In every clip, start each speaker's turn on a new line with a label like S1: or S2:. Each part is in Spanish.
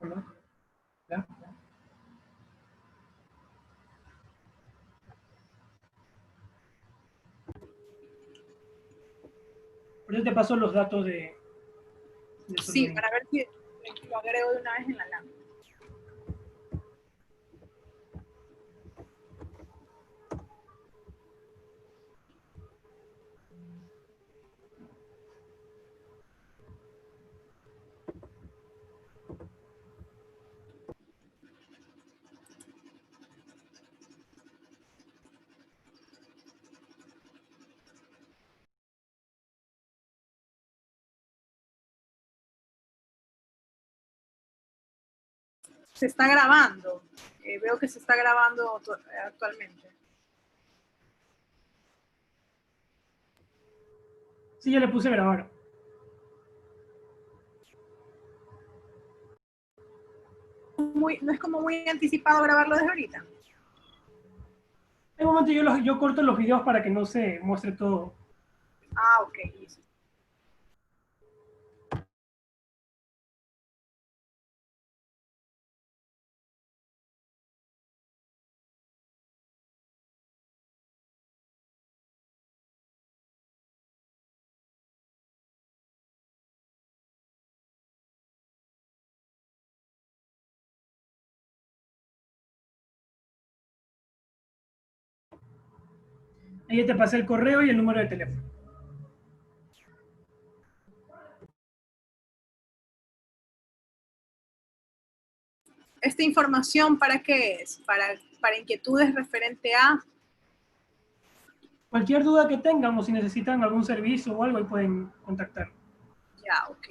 S1: ¿no? ¿Ya? Por eso te paso los datos de su
S2: Sí,
S1: link.
S2: para ver si lo agrego de una vez en la lámina. Se está grabando. Veo que se está grabando actualmente.
S1: Sí, ya le puse a grabar.
S2: No es como muy anticipado grabarlo desde ahorita.
S1: En un momento yo corto los videos para que no se muestre todo.
S2: Ah, ok, listo.
S1: Ahí ya te pasé el correo y el número de teléfono.
S2: ¿Esta información para qué es? Para inquietudes referente a...
S1: Cualquier duda que tengan o si necesitan algún servicio o algo, ahí pueden contactar.
S2: Ya, ok.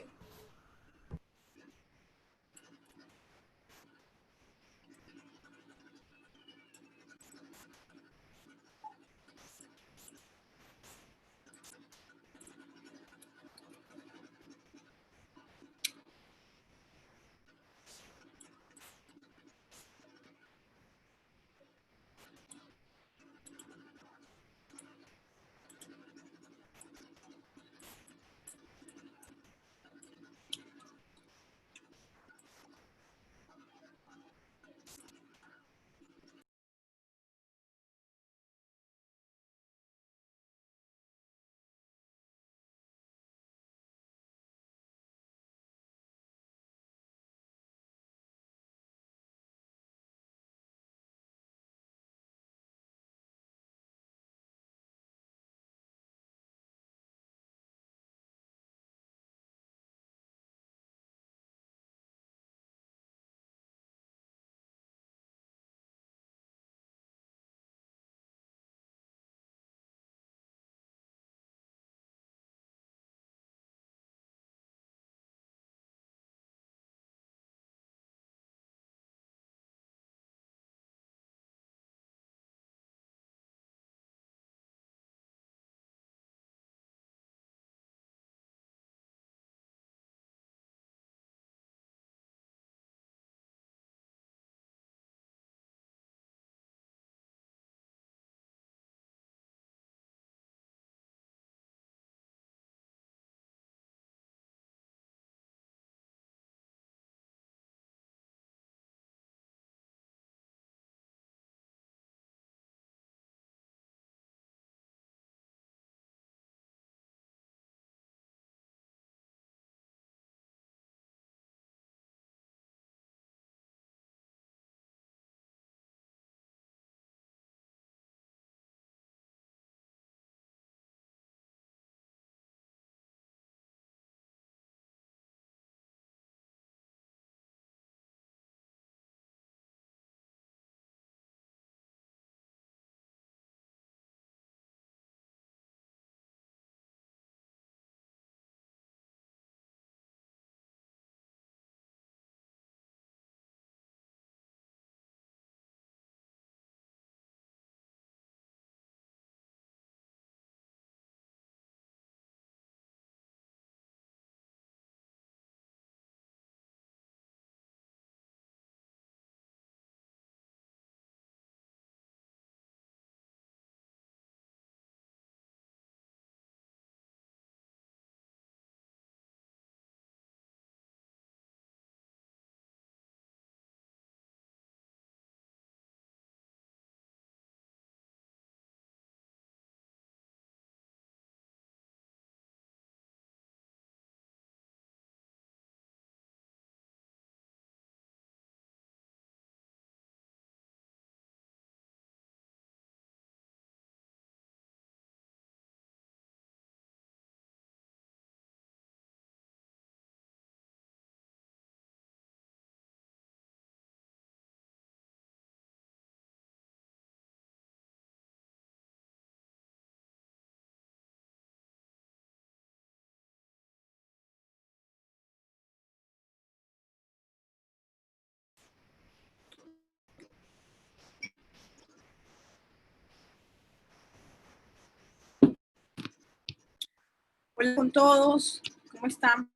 S2: Hola con todos, ¿cómo están?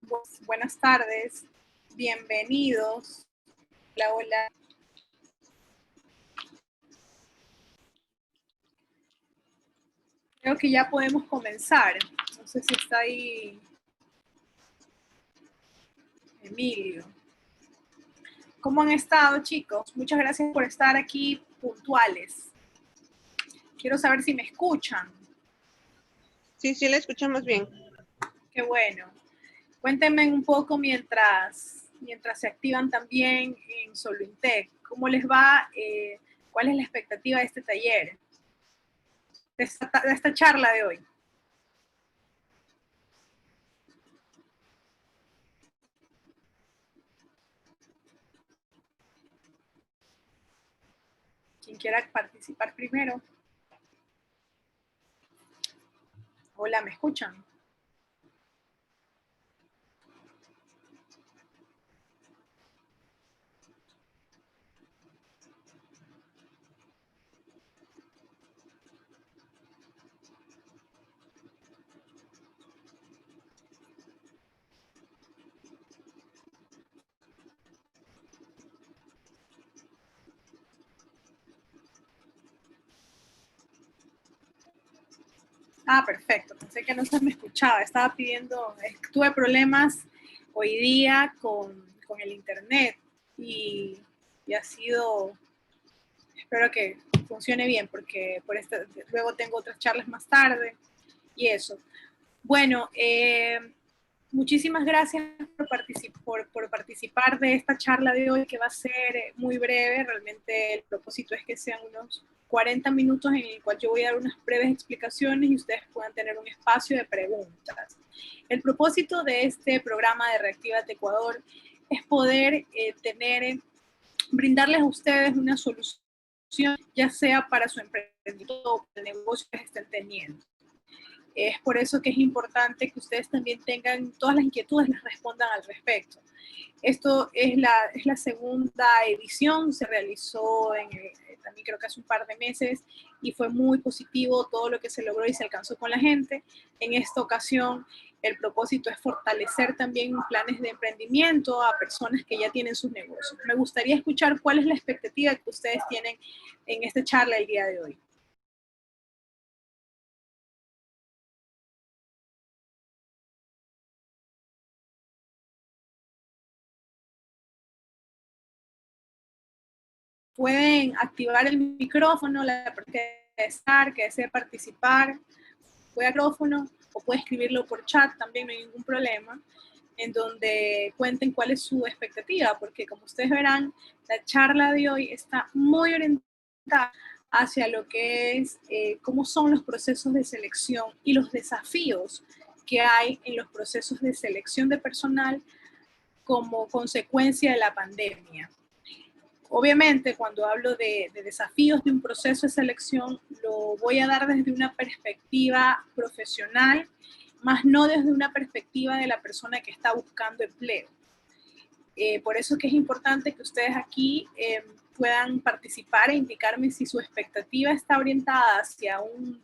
S2: Buenas tardes, bienvenidos. Hola, hola. Creo que ya podemos comenzar. No sé si está ahí Emilio. ¿Cómo han estado, chicos? Muchas gracias por estar aquí puntuales. Quiero saber si me escuchan.
S3: Sí, sí, la escuchamos bien.
S2: Qué bueno. Cuéntenme un poco mientras se activan también en Solintec. ¿Cómo les va? ¿Cuál es la expectativa de este taller? De esta charla de hoy. Quien quiera participar primero. Hola, ¿me escuchan? Ah, perfecto. Pensé que no se me escuchaba. Estaba pidiendo, tuve problemas hoy día con el internet y ha sido, espero que funcione bien porque luego tengo otras charlas más tarde y eso. Bueno, muchísimas gracias por participar de esta charla de hoy que va a ser muy breve. Realmente el propósito es que sean unos 40 minutos en el cual yo voy a dar unas breves explicaciones y ustedes puedan tener un espacio de preguntas. El propósito de este programa de Reactívate Ecuador es poder brindarles a ustedes una solución, ya sea para su emprendimiento o para el negocio que estén teniendo. Es por eso que es importante que ustedes también tengan todas las inquietudes, les respondan al respecto. Esto es la segunda edición, se realizó también creo que hace un par de meses y fue muy positivo todo lo que se logró y se alcanzó con la gente. En esta ocasión el propósito es fortalecer también planes de emprendimiento a personas que ya tienen sus negocios. Me gustaría escuchar cuál es la expectativa que ustedes tienen en esta charla el día de hoy. Pueden activar el micrófono, la persona que desee participar, puede micrófono o puede escribirlo por chat, también no hay ningún problema, en donde cuenten cuál es su expectativa, porque como ustedes verán, la charla de hoy está muy orientada hacia lo que es cómo son los procesos de selección y los desafíos que hay en los procesos de selección de personal como consecuencia de la pandemia. Obviamente, cuando hablo de desafíos de un proceso de selección, lo voy a dar desde una perspectiva profesional, más no desde una perspectiva de la persona que está buscando empleo. Por eso es que es importante que ustedes aquí puedan participar e indicarme si su expectativa está orientada hacia un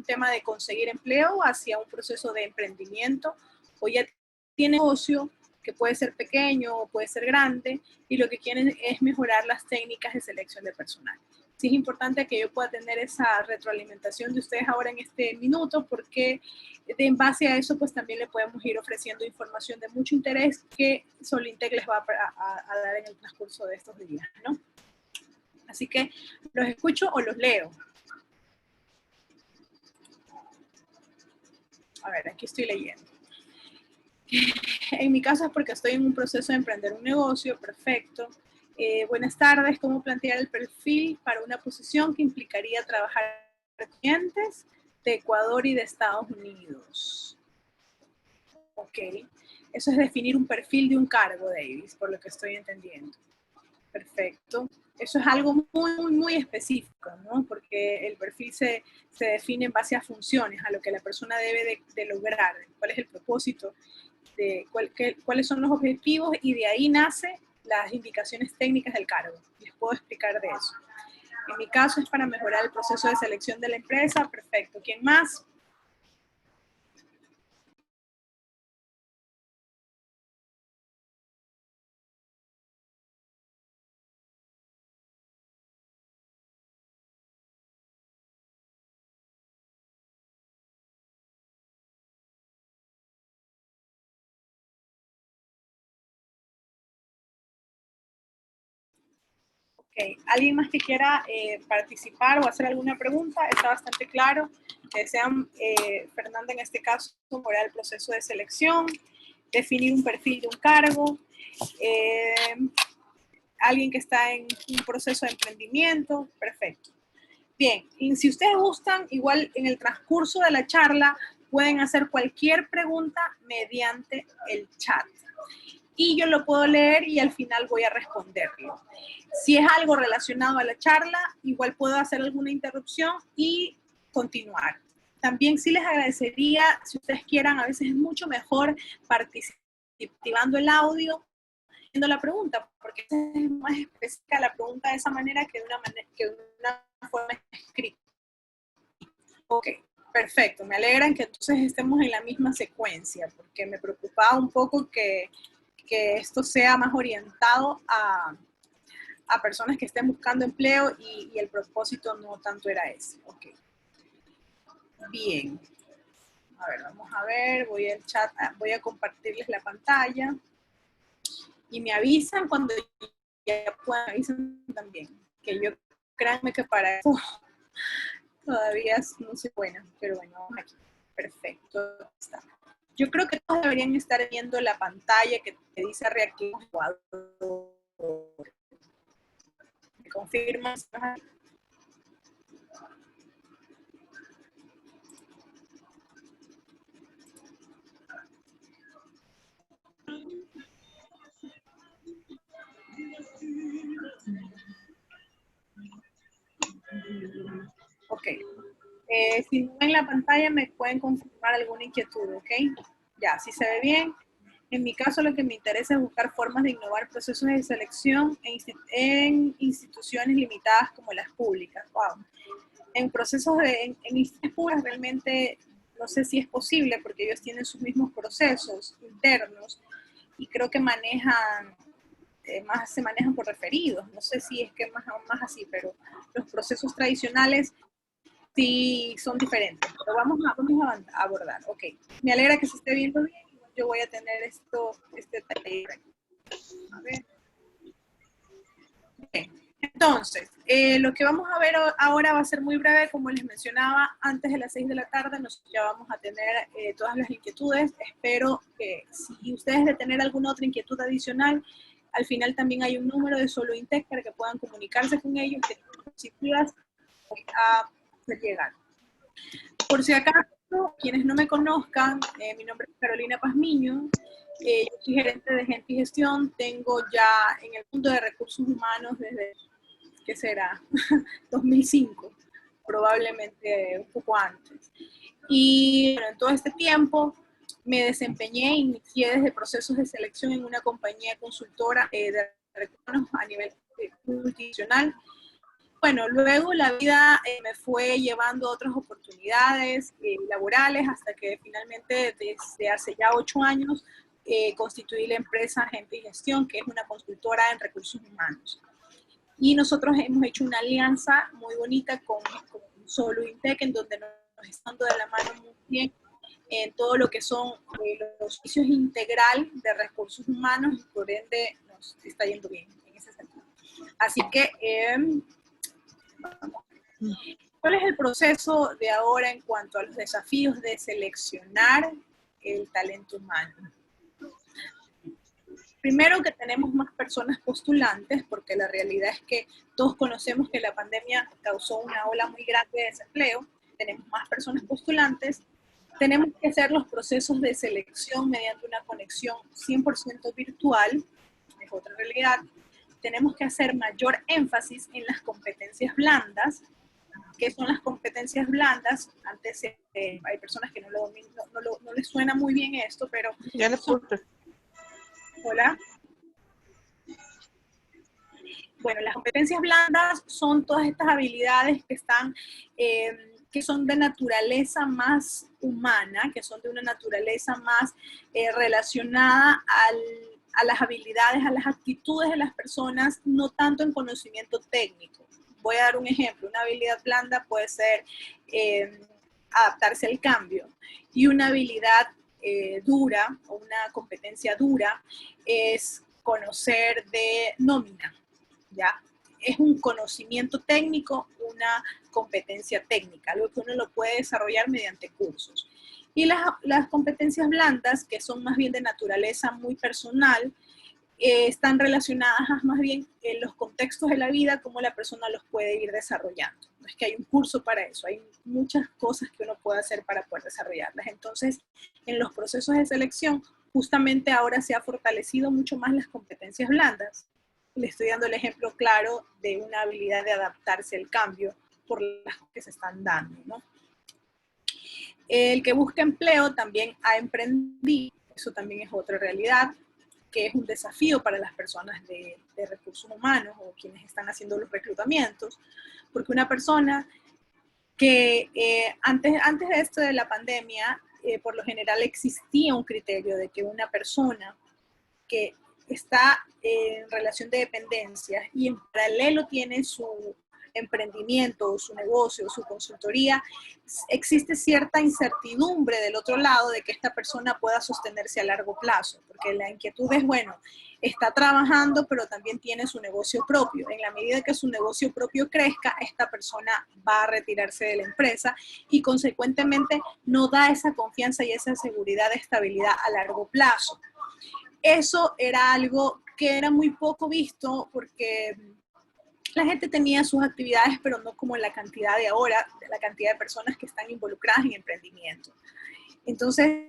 S2: tema de conseguir empleo, hacia un proceso de emprendimiento, o ya tiene negocio que puede ser pequeño o puede ser grande, y lo que quieren es mejorar las técnicas de selección de personal. Sí es importante que yo pueda tener esa retroalimentación de ustedes ahora en este minuto, porque en base a eso, pues también le podemos ir ofreciendo información de mucho interés que Solintec les va a dar en el transcurso de estos días, ¿no? Así que, ¿los escucho o los leo? A ver, aquí estoy leyendo. En mi caso es porque estoy en un proceso de emprender un negocio, perfecto. Buenas tardes, ¿cómo plantear el perfil para una posición que implicaría trabajar con clientes de Ecuador y de Estados Unidos? Ok, eso es definir un perfil de un cargo, Davis, por lo que estoy entendiendo. Perfecto. Eso es algo muy específico, ¿no? Porque el perfil se define en base a funciones, a lo que la persona debe de lograr, cuál es el propósito, cuáles son los objetivos, y de ahí nace las indicaciones técnicas del cargo. Les puedo explicar de eso. En mi caso es para mejorar el proceso de selección de la empresa. Perfecto. ¿Quién más? Ok, ¿alguien más que quiera participar o hacer alguna pregunta? Está bastante claro. Desean, Fernanda en este caso, mejorar el proceso de selección, definir un perfil de un cargo, alguien que está en un proceso de emprendimiento, perfecto. Bien, y si ustedes gustan, igual en el transcurso de la charla pueden hacer cualquier pregunta mediante el chat. Y yo lo puedo leer y al final voy a responderlo. Si es algo relacionado a la charla, igual puedo hacer alguna interrupción y continuar. También sí les agradecería, si ustedes quieran, a veces es mucho mejor activando el audio, haciendo la pregunta, porque es más específica la pregunta de esa manera que de una forma escrita. Ok, perfecto. Me alegran que entonces estemos en la misma secuencia, porque me preocupaba un poco que esto sea más orientado a personas que estén buscando empleo y el propósito no tanto era ese. Ok. Bien. A ver, vamos a ver. Voy al chat, voy a compartirles la pantalla. Y me avisan cuando ya puedan, me avisan también. Que yo, créanme que para eso todavía no soy buena, pero bueno, vamos aquí. Perfecto. Está. Yo creo que todos deberían estar viendo la pantalla que dice reactivo jugador. ¿Me confirman? Ok. Si no ven la pantalla me pueden confirmar alguna inquietud, ¿ok? Ya, si se ve bien. En mi caso lo que me interesa es buscar formas de innovar procesos de selección en instituciones limitadas como las públicas. Wow. En procesos en instituciones públicas realmente no sé si es posible porque ellos tienen sus mismos procesos internos y creo que manejan, se manejan por referidos. No sé si es que más así, pero los procesos tradicionales sí son diferentes, pero vamos a abordar. Ok, me alegra que se esté viendo bien. Yo voy a tener este taller. A ver. Okay. Entonces, lo que vamos a ver ahora va a ser muy breve, como les mencionaba, antes de las 6 de la tarde nosotros ya vamos a tener todas las inquietudes. Espero que si ustedes de tener alguna otra inquietud adicional, al final también hay un número de Solo Intec para que puedan comunicarse con ellos, que estén positivas a llegar. Por si acaso, quienes no me conozcan, mi nombre es Carolina Pazmiño, yo soy gerente de gente y gestión, tengo ya en el mundo de recursos humanos desde, ¿qué será? 2005, probablemente un poco antes. Y bueno, en todo este tiempo me desempeñé, inicié desde procesos de selección en una compañía consultora de recursos a nivel multinacional. Bueno, luego la vida me fue llevando a otras oportunidades laborales hasta que finalmente desde hace ya 8 años constituí la empresa Gente y Gestión, que es una consultora en recursos humanos. Y nosotros hemos hecho una alianza muy bonita con Solo Intec, en donde nos están dando de la mano muy bien en todo lo que son los servicios integral de recursos humanos y por ende nos está yendo bien en ese sentido. Así que ¿cuál es el proceso de ahora en cuanto a los desafíos de seleccionar el talento humano? Primero que tenemos más personas postulantes, porque la realidad es que todos conocemos que la pandemia causó una ola muy grande de desempleo, tenemos más personas postulantes, tenemos que hacer los procesos de selección mediante una conexión 100% virtual, es otra realidad, tenemos que hacer mayor énfasis en las competencias blandas. ¿Qué son las competencias blandas? Antes hay personas que no les suena muy bien esto, pero...
S3: Ya le puse.
S2: Hola. Bueno, las competencias blandas son todas estas habilidades que están, que son de naturaleza más humana, que son de una naturaleza más relacionada a las habilidades, a las actitudes de las personas, no tanto en conocimiento técnico. Voy a dar un ejemplo. Una habilidad blanda puede ser adaptarse al cambio, y una habilidad dura o una competencia dura es conocer de nómina, ¿ya? es un conocimiento técnico, una competencia técnica, algo que uno lo puede desarrollar mediante cursos. Y las competencias blandas, que son más bien de naturaleza muy personal, están relacionadas más bien en los contextos de la vida, cómo la persona los puede ir desarrollando. No es que hay un curso para eso, hay muchas cosas que uno puede hacer para poder desarrollarlas. Entonces, en los procesos de selección, justamente ahora se ha fortalecido mucho más las competencias blandas. Le estoy dando el ejemplo claro de una habilidad de adaptarse al cambio por las que se están dando, ¿no? El que busca empleo también ha emprendido, eso también es otra realidad, que es un desafío para las personas de recursos humanos o quienes están haciendo los reclutamientos, porque una persona que antes de esto de la pandemia, por lo general existía un criterio de que una persona que está en relación de dependencia y en paralelo tiene su emprendimiento, su negocio, su consultoría, existe cierta incertidumbre del otro lado de que esta persona pueda sostenerse a largo plazo, porque la inquietud es, bueno, está trabajando, pero también tiene su negocio propio. En la medida que su negocio propio crezca, esta persona va a retirarse de la empresa y consecuentemente no da esa confianza y esa seguridad de estabilidad a largo plazo. Eso era algo que era muy poco visto porque la gente tenía sus actividades, pero no como en la cantidad de ahora, de la cantidad de personas que están involucradas en emprendimiento. Entonces,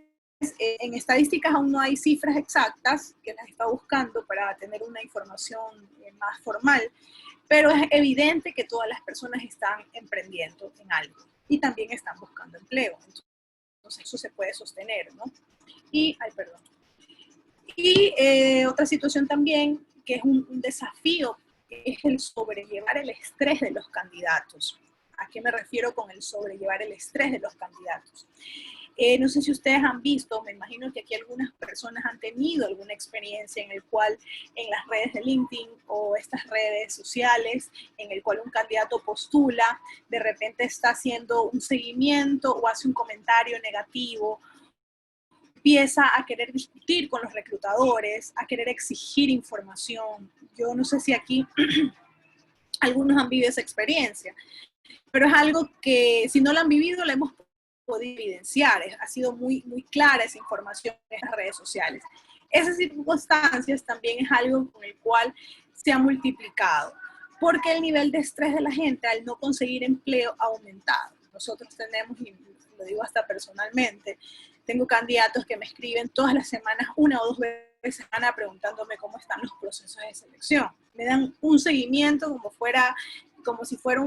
S2: en estadísticas aún no hay cifras exactas, que las está buscando para tener una información más formal, pero es evidente que todas las personas están emprendiendo en algo y también están buscando empleo. Entonces, eso se puede sostener, ¿no? Y otra situación también, que es un desafío, es el sobrellevar el estrés de los candidatos. ¿A qué me refiero con el sobrellevar el estrés de los candidatos? No sé si ustedes han visto, me imagino que aquí algunas personas han tenido alguna experiencia en el cual en las redes de LinkedIn o estas redes sociales, en el cual un candidato postula, de repente está haciendo un seguimiento o hace un comentario negativo, empieza a querer discutir con los reclutadores, a querer exigir información. Yo no sé si aquí algunos han vivido esa experiencia, pero es algo que si no lo han vivido, la hemos podido evidenciar. Ha sido muy clara esa información en las redes sociales. Esas circunstancias también es algo con el cual se ha multiplicado, porque el nivel de estrés de la gente al no conseguir empleo ha aumentado. Nosotros tenemos, y lo digo hasta personalmente, tengo candidatos que me escriben todas las semanas, 1 o 2 veces a semana, preguntándome cómo están los procesos de selección. Me dan un seguimiento como si fuera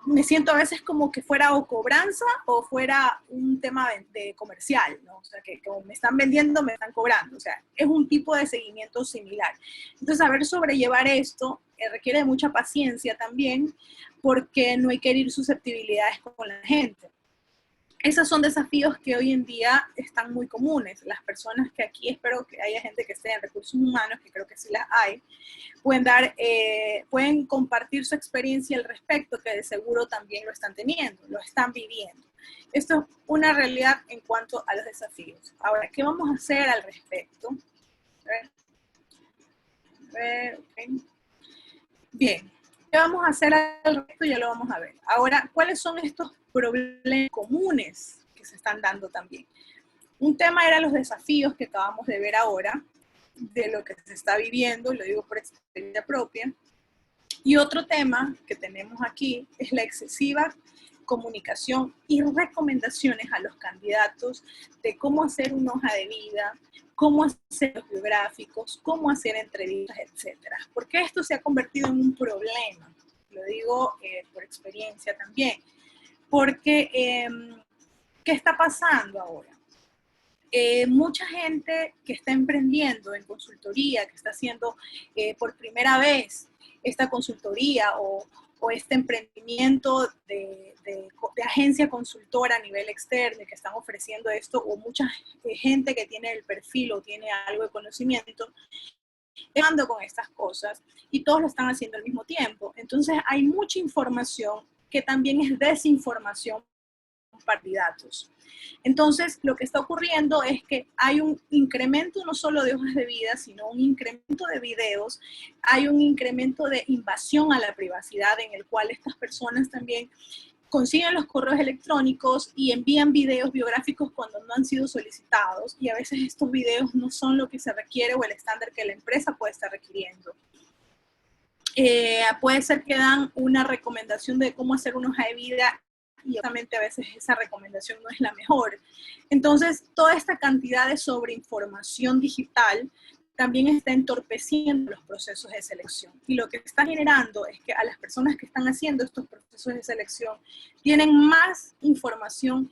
S2: me siento a veces como que fuera o cobranza o fuera un tema de comercial, ¿no? O sea, que como me están vendiendo, me están cobrando. O sea, es un tipo de seguimiento similar. Entonces, saber sobrellevar esto requiere de mucha paciencia también, porque no hay que herir susceptibilidades con la gente. Esos son desafíos que hoy en día están muy comunes. Las personas que aquí, espero que haya gente que esté en recursos humanos, que creo que sí las hay, pueden compartir su experiencia al respecto, que de seguro también lo están teniendo, lo están viviendo. Esto es una realidad en cuanto a los desafíos. Ahora, ¿qué vamos a hacer al respecto? Okay. Bien, ¿qué vamos a hacer al respecto? Ya lo vamos a ver. Ahora, ¿cuáles son estos problemas comunes que se están dando también? Un tema era los desafíos que acabamos de ver ahora, de lo que se está viviendo, lo digo por experiencia propia. Y otro tema que tenemos aquí es la excesiva comunicación y recomendaciones a los candidatos de cómo hacer una hoja de vida, cómo hacer los biográficos, cómo hacer entrevistas, etcétera. Porque esto se ha convertido en un problema, lo digo por experiencia también. Porque, ¿qué está pasando ahora? Mucha gente que está emprendiendo en consultoría, que está haciendo por primera vez esta consultoría o este emprendimiento de agencia consultora a nivel externo y que están ofreciendo esto, o mucha gente que tiene el perfil o tiene algo de conocimiento, ando con estas cosas y todos lo están haciendo al mismo tiempo. Entonces hay mucha información que también es desinformación candidatos. Entonces, lo que está ocurriendo es que hay un incremento no solo de hojas de vida, sino un incremento de videos, hay un incremento de invasión a la privacidad en el cual estas personas también consiguen los correos electrónicos y envían videos biográficos cuando no han sido solicitados, y a veces estos videos no son lo que se requiere o el estándar que la empresa puede estar requiriendo. Puede ser que dan una recomendación de cómo hacer una hoja de vida y obviamente a veces esa recomendación no es la mejor. Entonces, toda esta cantidad de sobreinformación digital también está entorpeciendo los procesos de selección. Y lo que está generando es que a las personas que están haciendo estos procesos de selección tienen más información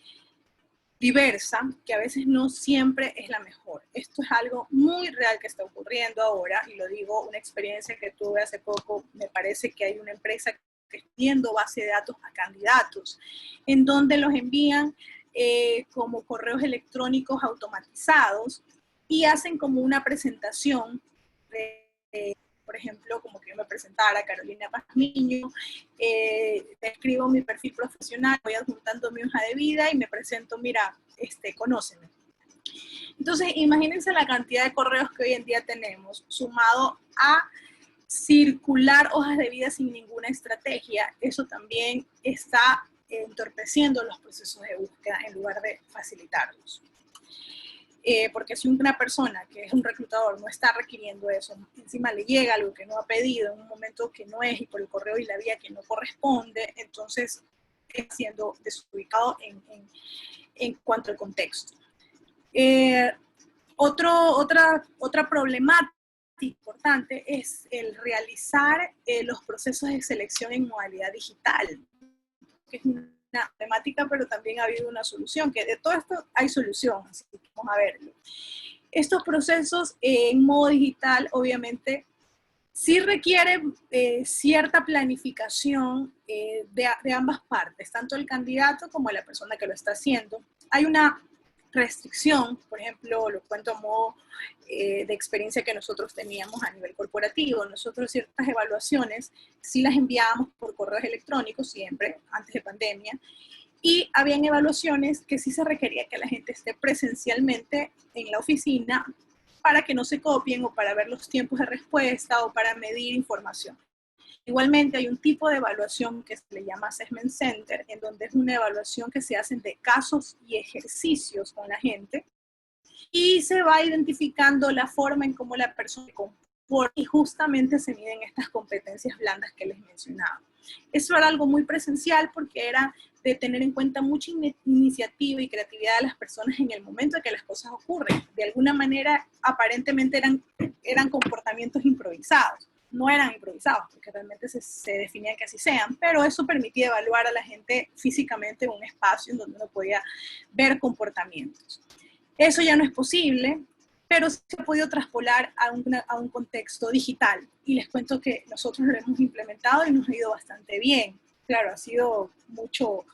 S2: diversa, que a veces no siempre es la mejor. Esto es algo muy real que está ocurriendo ahora, y lo digo, una experiencia que tuve hace poco. Me parece que hay una empresa que está enviando base de datos a candidatos, en donde los envían como correos electrónicos automatizados y hacen como una presentación por ejemplo, como que yo me presentara, Carolina Pazmiño, escribo mi perfil profesional, voy adjuntando mi hoja de vida y me presento, mira, conóceme. Entonces, imagínense la cantidad de correos que hoy en día tenemos, sumado a circular hojas de vida sin ninguna estrategia. Eso también está entorpeciendo los procesos de búsqueda en lugar de facilitarlos. Porque si una persona que es un reclutador no está requiriendo eso, encima le llega algo que no ha pedido en un momento que no es y por el correo y la vía que no corresponde, entonces está siendo desubicado en cuanto al contexto. Otra problemática importante es el realizar los procesos de selección en modalidad digital, que es una temática, pero también ha habido una solución, que de todo esto hay solución, así que vamos a verlo. Estos procesos en modo digital, obviamente, sí requieren cierta planificación de ambas partes, tanto el candidato como la persona que lo está haciendo. Hay una restricción, por ejemplo, lo cuento a modo de experiencia que nosotros teníamos a nivel corporativo. Nosotros ciertas evaluaciones sí las enviábamos por correos electrónicos siempre, antes de pandemia, y habían evaluaciones que sí se requería que la gente esté presencialmente en la oficina para que no se copien o para ver los tiempos de respuesta o para medir información. Igualmente hay un tipo de evaluación que se le llama Assessment Center, en donde es una evaluación que se hace de casos y ejercicios con la gente y se va identificando la forma en cómo la persona se comporta y justamente se miden estas competencias blandas que les mencionaba. Eso era algo muy presencial porque era de tener en cuenta mucha iniciativa y creatividad de las personas en el momento de que las cosas ocurren. De alguna manera, aparentemente eran comportamientos improvisados. No eran improvisados, porque realmente se definían que así sean, pero eso permitía evaluar a la gente físicamente en un espacio en donde uno podía ver comportamientos. Eso ya no es posible, pero se ha podido traspolar a un contexto digital. Y les cuento que nosotros lo hemos implementado y nos ha ido bastante bien. Claro, ha sido mucho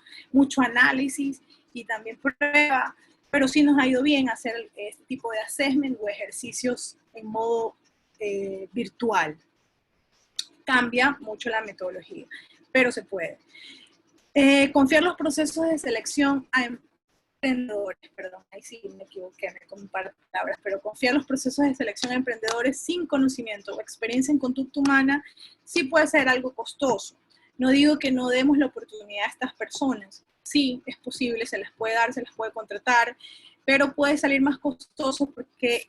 S2: análisis y también prueba, pero sí nos ha ido bien hacer este tipo de assessment o ejercicios en modo virtual. Cambia mucho la metodología, pero se puede. Confiar los procesos de selección a emprendedores, perdón, ahí sí me equivoqué, me comí un par de palabras, pero confiar los procesos de selección a emprendedores sin conocimiento o experiencia en conducta humana sí puede ser algo costoso. No digo que no demos la oportunidad a estas personas, sí, es posible, se les puede dar, se les puede contratar, pero puede salir más costoso porque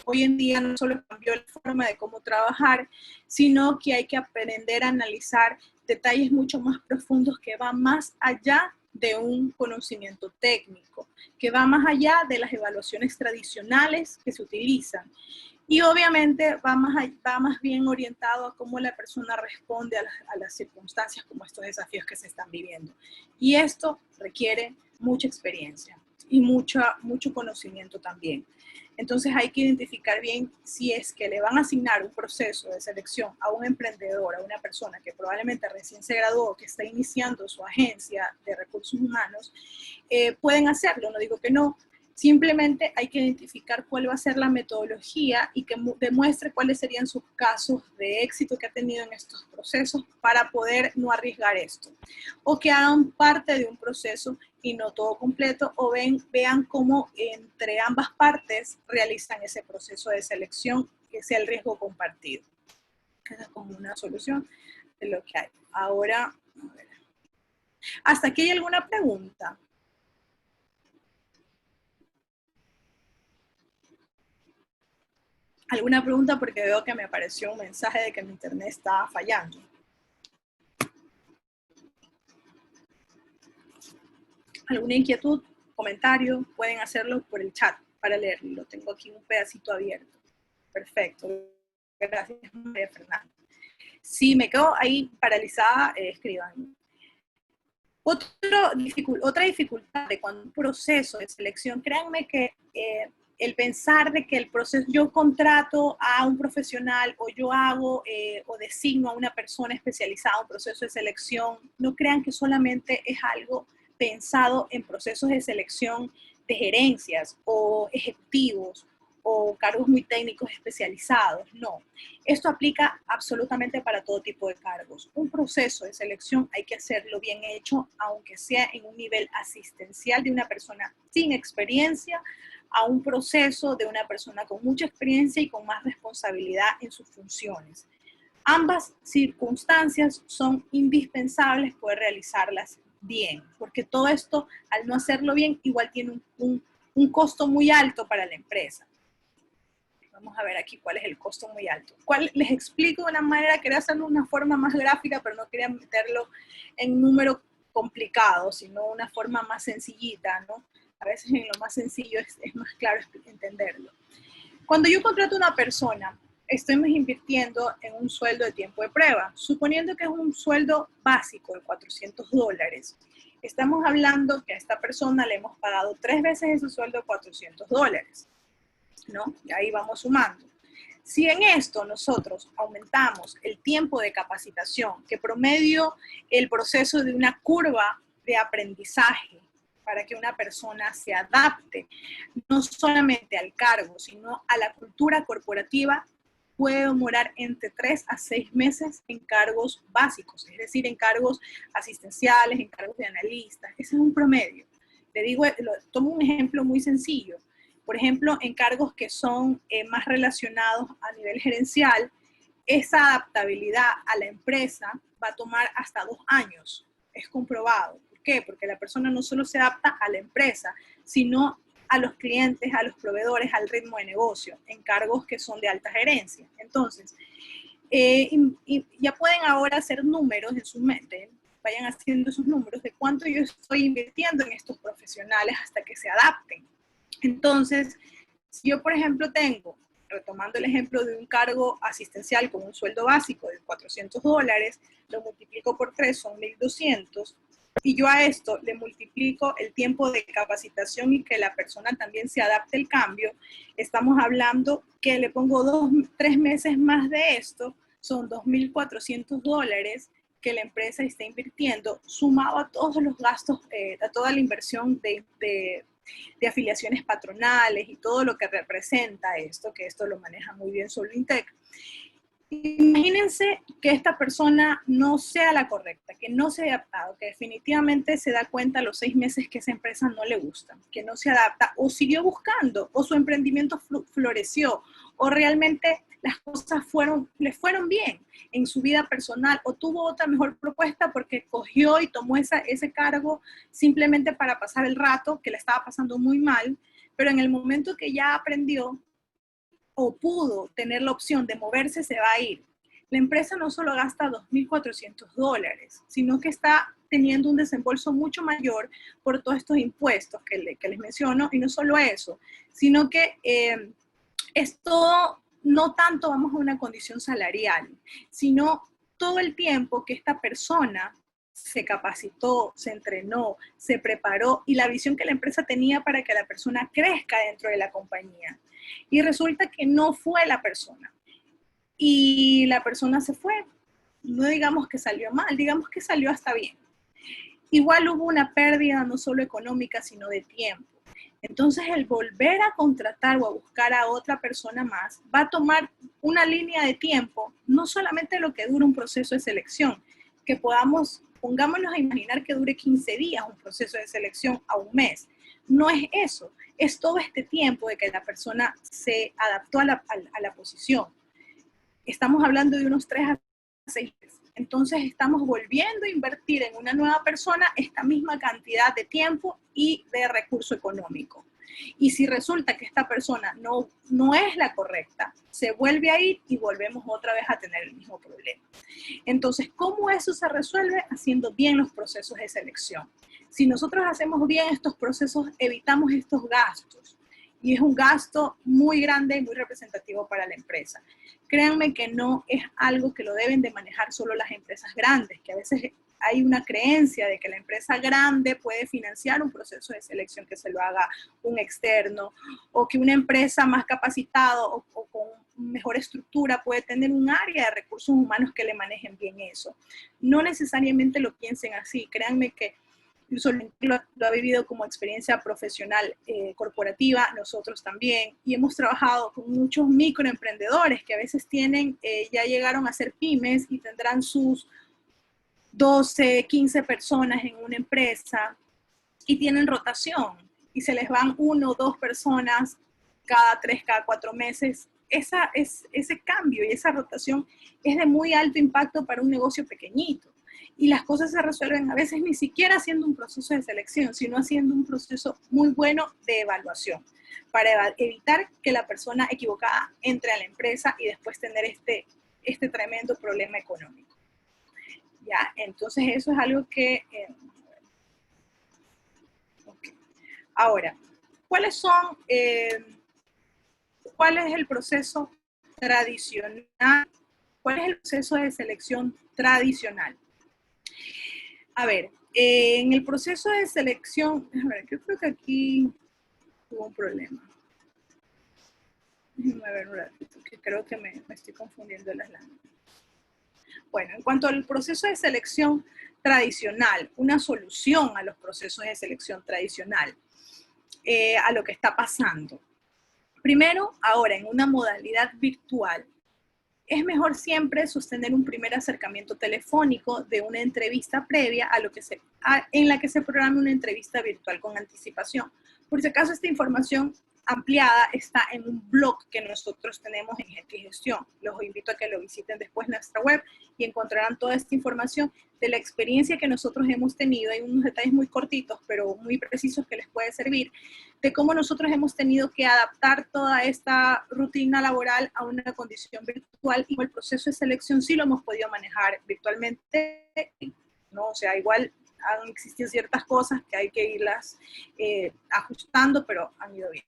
S2: hoy en día no solo cambió la forma de cómo trabajar, sino que hay que aprender a analizar detalles mucho más profundos que van más allá de un conocimiento técnico, que va más allá de las evaluaciones tradicionales que se utilizan. Y obviamente va más bien orientado a cómo la persona responde a las circunstancias como estos desafíos que se están viviendo. Y esto requiere mucha experiencia y mucho conocimiento también. Entonces hay que identificar bien si es que le van a asignar un proceso de selección a un emprendedor, a una persona que probablemente recién se graduó, que está iniciando su agencia de recursos humanos, pueden hacerlo, no digo que no, Simplemente hay que identificar cuál va a ser la metodología y que demuestre cuáles serían sus casos de éxito que ha tenido en estos procesos para poder no arriesgar esto. O que hagan parte de un proceso y no todo completo, o vean cómo entre ambas partes realizan ese proceso de selección, que sea el riesgo compartido. Esa es como una solución de lo que hay. Ahora, a ver. ¿Hasta aquí hay alguna pregunta? ¿Alguna pregunta? Porque veo que me apareció un mensaje de que mi internet está fallando. ¿Alguna inquietud, comentario? Pueden hacerlo por el chat para leerlo. Tengo aquí un pedacito abierto. Perfecto. Gracias, María Fernanda. Si me quedo ahí paralizada, escriban. Otra dificultad de cuando un proceso de selección, créanme que el pensar de que el proceso, yo contrato a un profesional o yo hago o designo a una persona especializada en un proceso de selección, no crean que solamente es algo pensado en procesos de selección de gerencias o ejecutivos o cargos muy técnicos especializados, no. Esto aplica absolutamente para todo tipo de cargos. Un proceso de selección hay que hacerlo bien hecho, aunque sea en un nivel asistencial de una persona sin experiencia, a un proceso de una persona con mucha experiencia y con más responsabilidad en sus funciones. Ambas circunstancias son indispensables poder realizarlas bien, porque todo esto, al no hacerlo bien, igual tiene un costo muy alto para la empresa. Vamos a ver aquí cuál es el costo muy alto. Les explico de una manera, quería hacerlo de una forma más gráfica, pero no quería meterlo en un número complicado, sino una forma más sencillita, ¿no? A veces en lo más sencillo es más claro entenderlo. Cuando yo contrato a una persona, estoy invirtiendo en un sueldo de tiempo de prueba, suponiendo que es un sueldo básico de $400. Estamos hablando que a esta persona le hemos pagado 3 veces ese sueldo de $400. ¿No? Y ahí vamos sumando. Si en esto nosotros aumentamos el tiempo de capacitación, que promedio el proceso de una curva de aprendizaje para que una persona se adapte, no solamente al cargo, sino a la cultura corporativa, puede demorar entre 3 a 6 meses en cargos básicos, es decir, en cargos asistenciales, en cargos de analistas. Ese es un promedio. Le digo, tomo un ejemplo muy sencillo. Por ejemplo, en cargos que son más relacionados a nivel gerencial, esa adaptabilidad a la empresa va a tomar hasta 2 años. Es comprobado. ¿Por qué? Porque la persona no solo se adapta a la empresa, sino a los clientes, a los proveedores, al ritmo de negocio, en cargos que son de alta gerencia. Entonces, ya pueden ahora hacer números en su mente, vayan haciendo esos números de cuánto yo estoy invirtiendo en estos profesionales hasta que se adapten. Entonces, si yo, por ejemplo, tengo, retomando el ejemplo de un cargo asistencial con un sueldo básico de $400, lo multiplico por 3, son 1.200, y yo a esto le multiplico el tiempo de capacitación y que la persona también se adapte al cambio, estamos hablando que le pongo 3 meses más de esto, son $2.400 que la empresa está invirtiendo, sumado a todos los gastos, a toda la inversión de afiliaciones patronales y todo lo que representa esto, que esto lo maneja muy bien Solvintec. Imagínense que esta persona no sea la correcta, que no se haya adaptado, que definitivamente se da cuenta a los 6 meses que esa empresa no le gusta, que no se adapta, o siguió buscando, o su emprendimiento floreció, o realmente las cosas le fueron bien en su vida personal, o tuvo otra mejor propuesta porque cogió y tomó ese cargo simplemente para pasar el rato, que le estaba pasando muy mal, pero en el momento que ya aprendió o pudo tener la opción de moverse, se va a ir. La empresa no solo gasta $2.400, sino que está teniendo un desembolso mucho mayor por todos estos impuestos que les menciono, y no solo eso, sino que esto no tanto vamos a una condición salarial, sino todo el tiempo que esta persona se capacitó, se entrenó, se preparó y la visión que la empresa tenía para que la persona crezca dentro de la compañía. Y resulta que no fue la persona. Y la persona se fue. No digamos que salió mal, digamos que salió hasta bien. Igual hubo una pérdida no solo económica, sino de tiempo. Entonces, el volver a contratar o a buscar a otra persona más va a tomar una línea de tiempo, no solamente lo que dura un proceso de selección, que pongámonos a imaginar que dure 15 días un proceso de selección a un mes. No es eso, es todo este tiempo de que la persona se adaptó a la posición. Estamos hablando de unos 3 a 6 meses. Entonces estamos volviendo a invertir en una nueva persona esta misma cantidad de tiempo y de recurso económico. Y si resulta que esta persona no es la correcta, se vuelve a ir y volvemos otra vez a tener el mismo problema. Entonces, ¿cómo eso se resuelve? Haciendo bien los procesos de selección. Si nosotros hacemos bien estos procesos, evitamos estos gastos. Y es un gasto muy grande y muy representativo para la empresa. Créanme que no es algo que lo deben de manejar solo las empresas grandes, que a veces hay una creencia de que la empresa grande puede financiar un proceso de selección que se lo haga un externo, o que una empresa más capacitada o con mejor estructura puede tener un área de recursos humanos que le manejen bien eso. No necesariamente lo piensen así. Créanme que lo ha vivido como experiencia profesional corporativa, nosotros también, y hemos trabajado con muchos microemprendedores que a veces ya llegaron a ser pymes y tendrán sus 12, 15 personas en una empresa y tienen rotación y se les van 1 o 2 personas cada 3, cada 4 meses. Ese cambio y esa rotación es de muy alto impacto para un negocio pequeñito. Y las cosas se resuelven a veces ni siquiera haciendo un proceso de selección, sino haciendo un proceso muy bueno de evaluación, para evitar que la persona equivocada entre a la empresa y después tener este tremendo problema económico. Ya, entonces eso es algo que... okay. Ahora, ¿cuál es el proceso tradicional? ¿Cuál es el proceso de selección tradicional? A ver, en el proceso de selección, a ver, yo creo que aquí hubo un problema. Déjenme ver un ratito, que creo que me estoy confundiendo las láminas. Bueno, en cuanto al proceso de selección tradicional, una solución a los procesos de selección tradicional, a lo que está pasando. Primero, ahora en una modalidad virtual, es mejor siempre sostener un primer acercamiento telefónico de una entrevista previa en la que se programe una entrevista virtual con anticipación. Por si acaso, esta información ampliada está en un blog que nosotros tenemos en Gente y Gestión. Los invito a que lo visiten después en nuestra web y encontrarán toda esta información de la experiencia que nosotros hemos tenido. Hay unos detalles muy cortitos, pero muy precisos que les puede servir, de cómo nosotros hemos tenido que adaptar toda esta rutina laboral a una condición virtual, y el proceso de selección sí lo hemos podido manejar virtualmente, ¿no? O sea, igual han existido ciertas cosas que hay que irlas ajustando, pero han ido bien.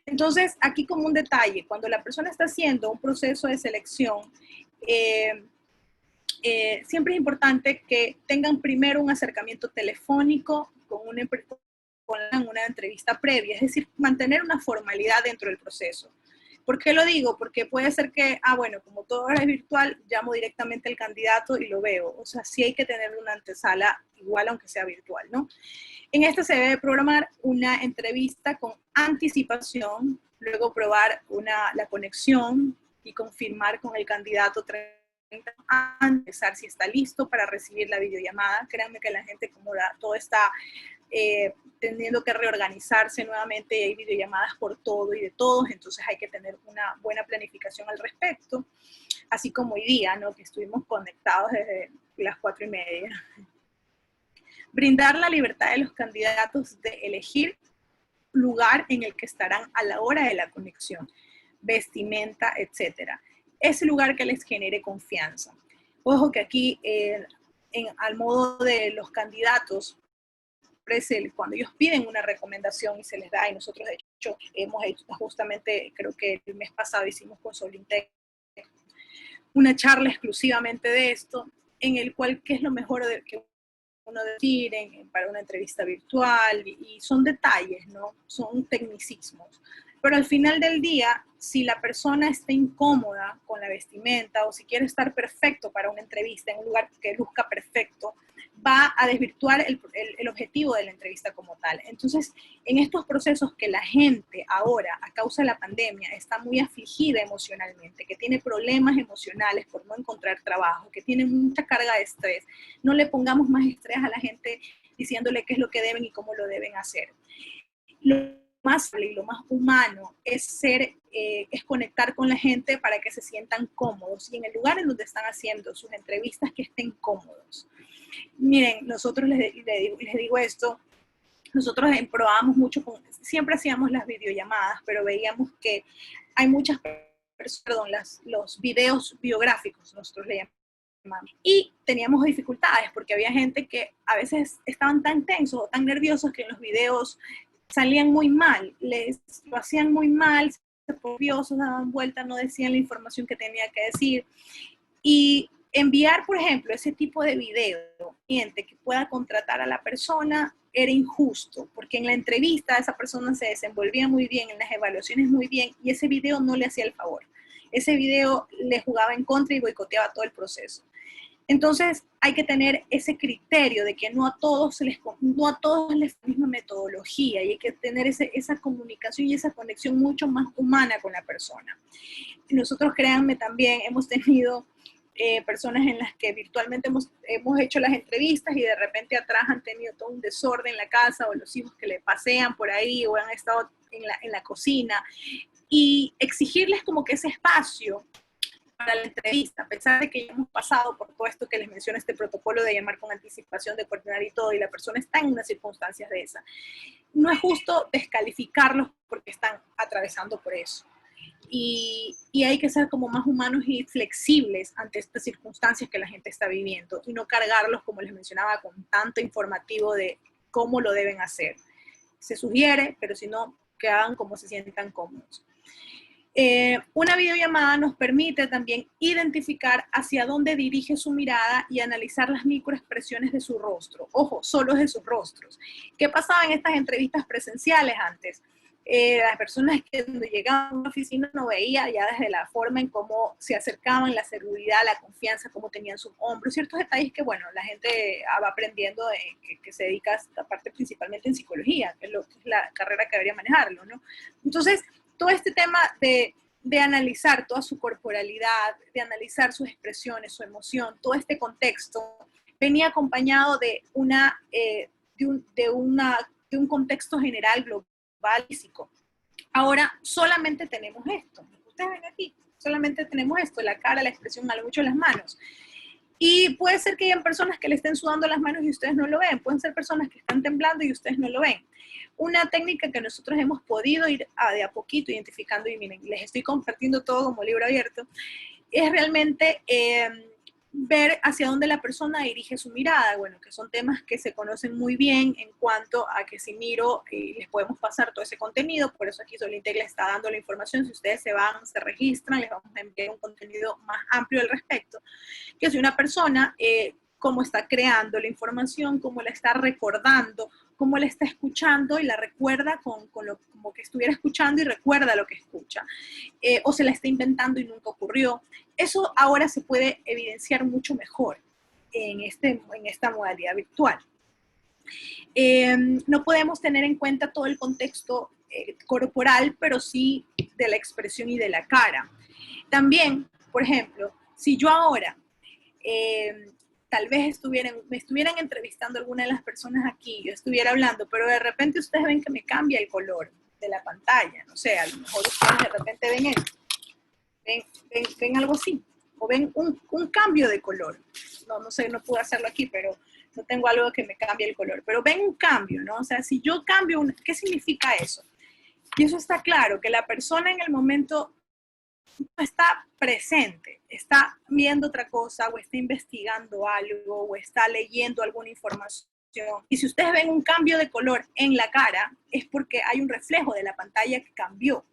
S2: Entonces, aquí como un detalle, cuando la persona está haciendo un proceso de selección, siempre es importante que tengan primero un acercamiento telefónico con una entrevista previa, es decir, mantener una formalidad dentro del proceso. ¿Por qué lo digo? Porque puede ser que, bueno, como todo ahora es virtual, llamo directamente al candidato y lo veo. O sea, sí hay que tener una antesala igual aunque sea virtual, ¿no? En esta se debe programar una entrevista con anticipación, luego probar la conexión y confirmar con el candidato antes de empezar si está listo para recibir la videollamada. Créanme que la gente, como todo está teniendo que reorganizarse nuevamente, y hay videollamadas por todo y de todos, entonces hay que tener una buena planificación al respecto, así como hoy día, ¿no? Que estuvimos conectados desde las 4:30. Brindar la libertad de los candidatos de elegir lugar en el que estarán a la hora de la conexión, vestimenta, etcétera. Ese lugar que les genere confianza. Ojo que aquí, al modo de los candidatos, cuando ellos piden una recomendación y se les da, y nosotros de hecho hemos hecho justamente, creo que el mes pasado hicimos con Solintec una charla exclusivamente de esto, en el cual qué es lo mejor que uno decir para una entrevista virtual, y son detalles, ¿no? Son tecnicismos. Pero al final del día, si la persona está incómoda con la vestimenta o si quiere estar perfecto para una entrevista en un lugar que luzca perfecto, va a desvirtuar el objetivo de la entrevista como tal. Entonces, en estos procesos que la gente ahora, a causa de la pandemia, está muy afligida emocionalmente, que tiene problemas emocionales por no encontrar trabajo, que tiene mucha carga de estrés, no le pongamos más estrés a la gente diciéndole qué es lo que deben y cómo lo deben hacer. Lo más y lo más humano es es conectar con la gente para que se sientan cómodos y en el lugar en donde están haciendo sus entrevistas que estén cómodos. Miren, nosotros les digo esto, nosotros probábamos mucho, siempre hacíamos las videollamadas, pero veíamos que hay muchas personas, perdón, los videos biográficos, nosotros le llamamos, y teníamos dificultades porque había gente que a veces estaban tan tensos o tan nerviosos que en los videos salían muy mal, lo hacían muy mal, se nerviosos, daban vuelta, no decían la información que tenía que decir. Y enviar, por ejemplo, ese tipo de video, cliente que pueda contratar a la persona, era injusto, porque en la entrevista esa persona se desenvolvía muy bien, en las evaluaciones muy bien, y ese video no le hacía el favor. Ese video le jugaba en contra y boicoteaba todo el proceso. Entonces, hay que tener ese criterio de que no a todos les la misma metodología y hay que tener esa comunicación y esa conexión mucho más humana con la persona. Nosotros, créanme, también hemos tenido personas en las que virtualmente hemos hecho las entrevistas y de repente atrás han tenido todo un desorden en la casa o los hijos que le pasean por ahí o han estado en la cocina y exigirles como que ese espacio para la entrevista, a pesar de que ya hemos pasado por todo esto que les menciono, este protocolo de llamar con anticipación, de coordinar y todo, y la persona está en unas circunstancias de esa. No es justo descalificarlos porque están atravesando por eso. Y hay que ser como más humanos y flexibles ante estas circunstancias que la gente está viviendo y no cargarlos, como les mencionaba, con tanto informativo de cómo lo deben hacer. Se sugiere, pero si no, que hagan como se sientan cómodos. Una videollamada nos permite también identificar hacia dónde dirige su mirada y analizar las microexpresiones de su rostro. Ojo, solo de sus rostros. ¿Qué pasaba en estas entrevistas presenciales antes? Las personas que cuando llegaban a una oficina no veía ya desde la forma en cómo se acercaban, la seguridad, la confianza, cómo tenían sus hombros, ciertos detalles que, bueno, la gente va aprendiendo, que se dedica a esta parte principalmente en psicología, que es la carrera que debería manejarlo, ¿no? Entonces, todo este tema de analizar toda su corporalidad, de analizar sus expresiones, su emoción, todo este contexto, venía acompañado de un contexto general global físico. Ahora solamente tenemos esto. Ustedes ven aquí, solamente tenemos esto, la cara, la expresión, a lo mucho las manos. Y puede ser que hayan personas que le estén sudando las manos y ustedes no lo ven. Pueden ser personas que están temblando y ustedes no lo ven. Una técnica que nosotros hemos podido ir de a poquito identificando, y miren, les estoy compartiendo todo como libro abierto, es realmente ver hacia dónde la persona dirige su mirada. Bueno, que son temas que se conocen muy bien en cuanto a que si miro, les podemos pasar todo ese contenido, por eso aquí Solintec les está dando la información, si ustedes se van, se registran, les vamos a enviar un contenido más amplio al respecto, que si una persona, cómo está creando la información, cómo la está recordando, cómo la está escuchando y la recuerda como que estuviera escuchando y recuerda lo que escucha, o se la está inventando y nunca ocurrió. Eso ahora se puede evidenciar mucho mejor en esta modalidad virtual. No podemos tener en cuenta todo el contexto corporal, pero sí de la expresión y de la cara. También, por ejemplo, si yo ahora tal vez me estuvieran entrevistando alguna de las personas aquí, yo estuviera hablando, pero de repente ustedes ven que me cambia el color de la pantalla, no sé, a lo mejor ustedes de repente ven esto, ven algo así, o ven un cambio de color. No sé, no pude hacerlo aquí, pero no tengo algo que me cambie el color, pero ven un cambio, ¿no? O sea, si yo cambio, ¿qué significa eso? Y eso está claro, que la persona en el momento no está presente, está viendo otra cosa, o está investigando algo, o está leyendo alguna información. Y si ustedes ven un cambio de color en la cara, es porque hay un reflejo de la pantalla que cambió.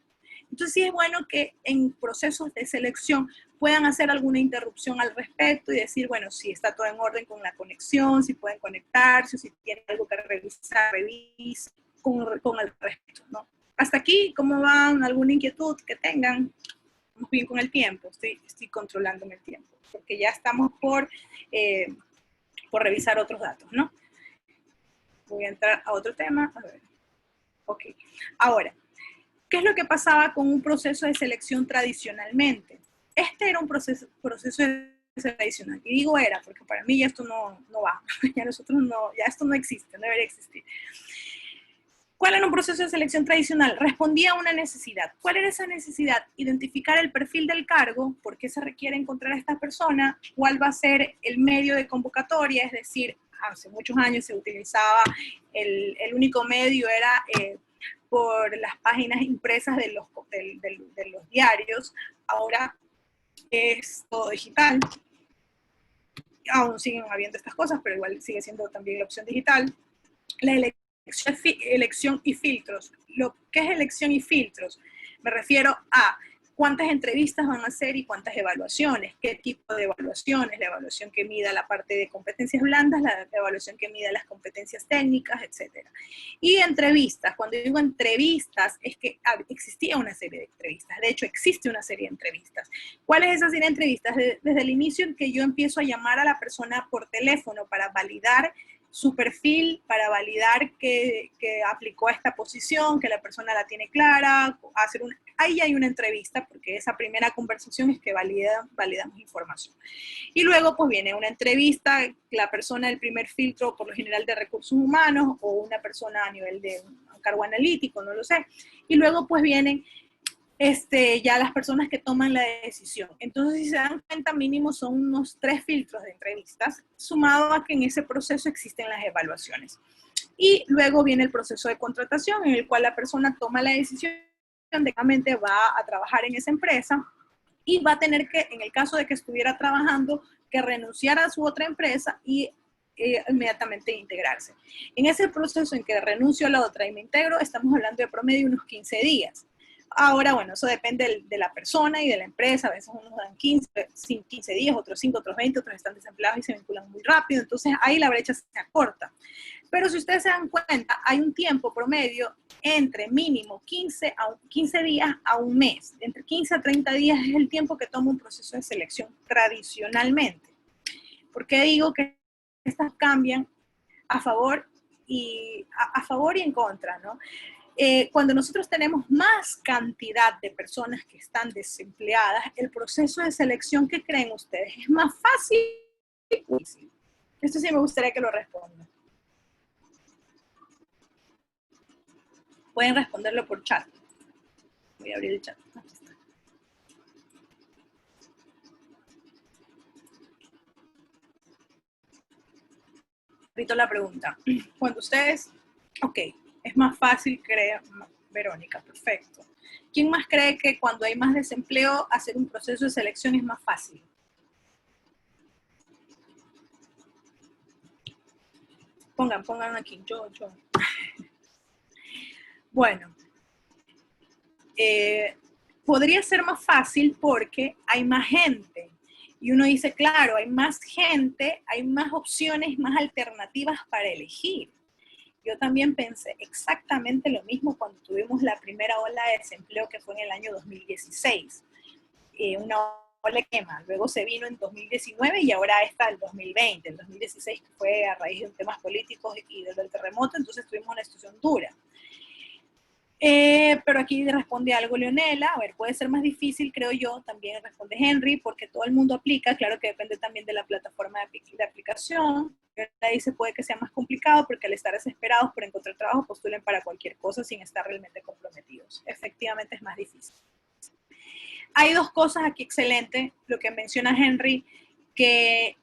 S2: Entonces sí es bueno que en procesos de selección puedan hacer alguna interrupción al respecto y decir, bueno, si está todo en orden con la conexión, si pueden conectarse, si tienen algo que revisar, revisen con el respecto, ¿no? Hasta aquí, ¿cómo van? ¿Alguna inquietud que tengan? Vamos bien con el tiempo, estoy controlándome el tiempo, porque ya estamos por por revisar otros datos, ¿no? Voy a entrar a otro tema. A ver. Ok. Ahora, ¿qué es lo que pasaba con un proceso de selección tradicionalmente? Este era un proceso de tradicional. Y digo era, porque para mí ya esto no va. Ya esto no existe, no debería existir. ¿Cuál era un proceso de selección tradicional? Respondía a una necesidad. ¿Cuál era esa necesidad? Identificar el perfil del cargo, por qué se requiere encontrar a esta persona, cuál va a ser el medio de convocatoria, es decir, hace muchos años se utilizaba, el único medio era por las páginas impresas de los diarios, ahora es todo digital. Aún siguen habiendo estas cosas, pero igual sigue siendo también la opción digital. La elección y filtros. ¿Qué es elección y filtros? Me refiero a cuántas entrevistas van a hacer y cuántas evaluaciones, qué tipo de evaluaciones, la evaluación que mida la parte de competencias blandas, la evaluación que mida las competencias técnicas, etc. Y entrevistas, cuando digo entrevistas, es que existía una serie de entrevistas, de hecho existe una serie de entrevistas. ¿Cuál es esa serie de entrevistas? Desde el inicio en que yo empiezo a llamar a la persona por teléfono para validar su perfil, para validar que aplicó a esta posición, que la persona la tiene clara, ahí hay una entrevista, porque esa primera conversación es que validamos información. Y luego pues viene una entrevista, la persona del primer filtro, por lo general de recursos humanos, o una persona a nivel de un cargo analítico, no lo sé. Y luego pues vienen ya las personas que toman la decisión. Entonces, si se dan cuenta, mínimo son unos 3 filtros de entrevistas, sumado a que en ese proceso existen las evaluaciones. Y luego viene el proceso de contratación, en el cual la persona toma la decisión de que realmente va a trabajar en esa empresa y va a tener que, en el caso de que estuviera trabajando, que renunciar a su otra empresa y inmediatamente integrarse. En ese proceso en que renuncio a la otra y me integro, estamos hablando de promedio unos 15 días. Ahora, bueno, eso depende de la persona y de la empresa. A veces unos dan 15 días, otros 5, otros 20, otros están desempleados y se vinculan muy rápido. Entonces, ahí la brecha se acorta. Pero si ustedes se dan cuenta, hay un tiempo promedio entre mínimo 15 días a un mes. Entre 15 a 30 días es el tiempo que toma un proceso de selección tradicionalmente. ¿Por qué digo que estas cambian a favor y en contra, ¿no? Cuando nosotros tenemos más cantidad de personas que están desempleadas, el proceso de selección, ¿qué creen ustedes? ¿Es más fácil? Esto sí me gustaría que lo respondan. Pueden responderlo por chat. Voy a abrir el chat. Aquí está. Repito la pregunta. Cuando ustedes, ok, es más fácil, creo, Verónica, perfecto. ¿Quién más cree que cuando hay más desempleo, hacer un proceso de selección es más fácil? Pongan aquí, yo. Bueno, podría ser más fácil porque hay más gente. Y uno dice, claro, hay más gente, hay más opciones, más alternativas para elegir. Yo también pensé exactamente lo mismo cuando tuvimos la primera ola de desempleo que fue en el año 2016. Una ola quema, luego se vino en 2019 y ahora está el 2020. El 2016 fue a raíz de temas políticos y del terremoto, entonces tuvimos una situación dura. Pero aquí responde algo Leonela, a ver, puede ser más difícil, creo yo, también responde Henry, porque todo el mundo aplica, claro que depende también de la plataforma de aplicación. Leonela dice, puede que sea más complicado porque al estar desesperados por encontrar trabajo, postulen para cualquier cosa sin estar realmente comprometidos. Efectivamente es más difícil. Hay 2 cosas aquí excelentes, lo que menciona Henry, que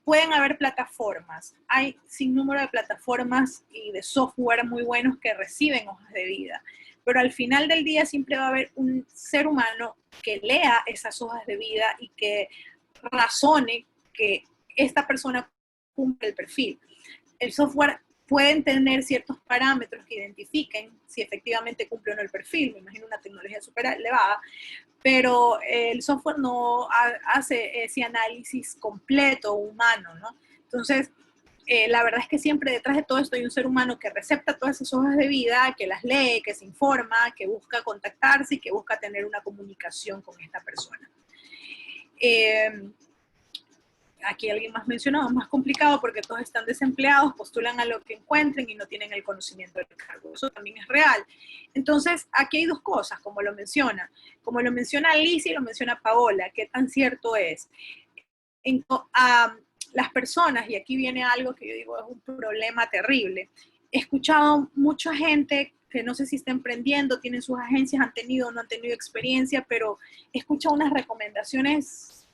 S2: pueden haber plataformas, hay sin número de plataformas y de software muy buenos que reciben hojas de vida, pero al final del día siempre va a haber un ser humano que lea esas hojas de vida y que razone que esta persona cumple el perfil. El software pueden tener ciertos parámetros que identifiquen si efectivamente cumple o no el perfil, me imagino una tecnología súper elevada, pero el software no hace ese análisis completo humano, ¿no? Entonces, la verdad es que siempre detrás de todo esto hay un ser humano que recepta todas esas hojas de vida, que las lee, que se informa, que busca contactarse y que busca tener una comunicación con esta persona. aquí alguien más mencionó, es más complicado porque todos están desempleados, postulan a lo que encuentren y no tienen el conocimiento del cargo. Eso también es real. Entonces, aquí hay dos cosas, como lo menciona Liz y lo menciona Paola, qué tan cierto es. Las personas, y aquí viene algo que yo digo es un problema terrible, he escuchado mucha gente que no sé si está emprendiendo, tienen sus agencias, han tenido o no han tenido experiencia, pero he escuchado unas recomendaciones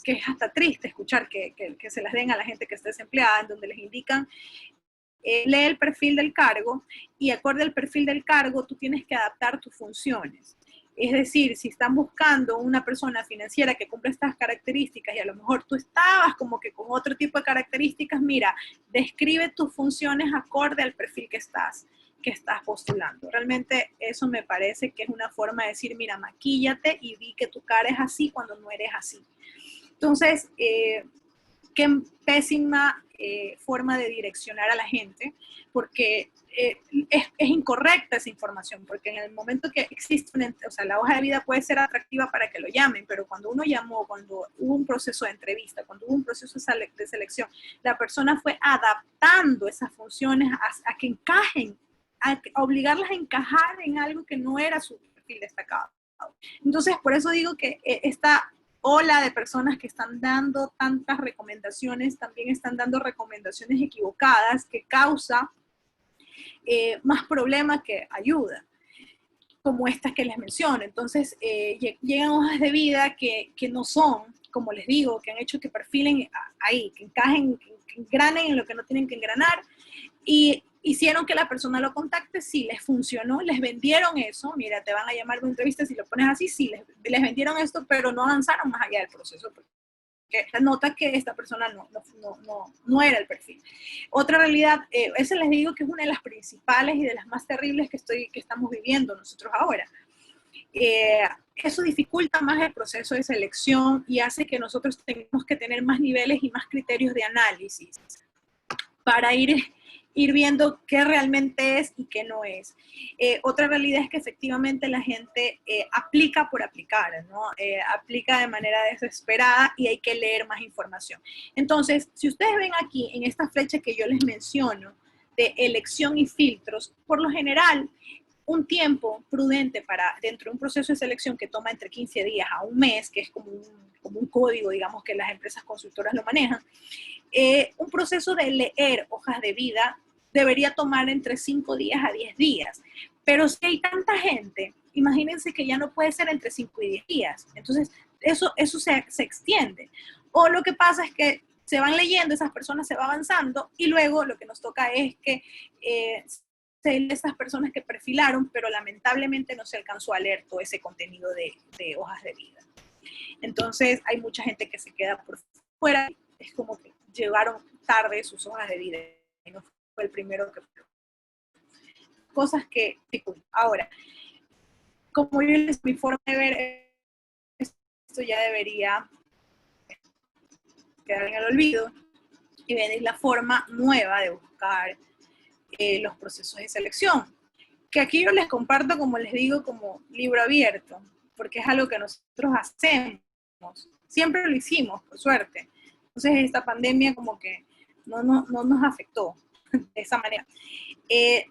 S2: que es hasta triste escuchar que se las den a la gente que está desempleada, en donde les indican, lee el perfil del cargo y acorde al perfil del cargo tú tienes que adaptar tus funciones. Es decir, si están buscando una persona financiera que cumpla estas características y a lo mejor tú estabas como que con otro tipo de características, mira, describe tus funciones acorde al perfil que estás postulando. Realmente eso me parece que es una forma de decir, mira, maquíllate y di que tu cara es así cuando no eres así. Entonces, qué pésima forma de direccionar a la gente, porque es incorrecta esa información, porque en el momento que existe, o sea, la hoja de vida puede ser atractiva para que lo llamen, pero cuando uno llamó, cuando hubo un proceso de entrevista, cuando hubo un proceso de selección, la persona fue adaptando esas funciones a que encajen, a obligarlas a encajar en algo que no era su perfil destacado. Entonces, por eso digo que esta ola de personas que están dando tantas recomendaciones, también están dando recomendaciones equivocadas que causa más problemas que ayuda, como estas que les menciono. Entonces, llegan hojas de vida que no son, como les digo, que han hecho que perfilen ahí, que encajen, que engranen en lo que no tienen que engranar, y hicieron que la persona lo contacte, sí, les funcionó, les vendieron eso, mira, te van a llamar de entrevista si lo pones así, sí, les vendieron esto, pero no avanzaron más allá del proceso, porque nota que esta persona no era el perfil. Otra realidad, esa les digo que es una de las principales y de las más terribles que estamos viviendo nosotros ahora. Eso dificulta más el proceso de selección y hace que nosotros tengamos que tener más niveles y más criterios de análisis para ir viendo qué realmente es y qué no es. Otra realidad es que efectivamente la gente aplica por aplicar, ¿no? Aplica de manera desesperada y hay que leer más información. Entonces, si ustedes ven aquí en esta flecha que yo les menciono de elección y filtros, por lo general, un tiempo prudente para dentro de un proceso de selección que toma entre 15 días a un mes, que es como un código, digamos, que las empresas consultoras lo manejan, un proceso de leer hojas de vida debería tomar entre 5 días a 10 días. Pero si hay tanta gente, imagínense que ya no puede ser entre 5 y 10 días. Entonces, eso se extiende. O lo que pasa es que se van leyendo, esas personas se van avanzando y luego lo que nos toca es que esas personas que perfilaron, pero lamentablemente no se alcanzó a leer todo ese contenido de hojas de vida. Entonces, hay mucha gente que se queda por fuera, es como que llevaron tarde sus hojas de vida y no fue el primero que... Cosas que... Ahora, como yo les mi forma de ver, esto ya debería quedar en el olvido y venir la forma nueva de buscar los procesos de selección. Que aquí yo les comparto, como les digo, como libro abierto, porque es algo que nosotros hacemos. Siempre lo hicimos, por suerte. Entonces esta pandemia como que no nos afectó de esa manera.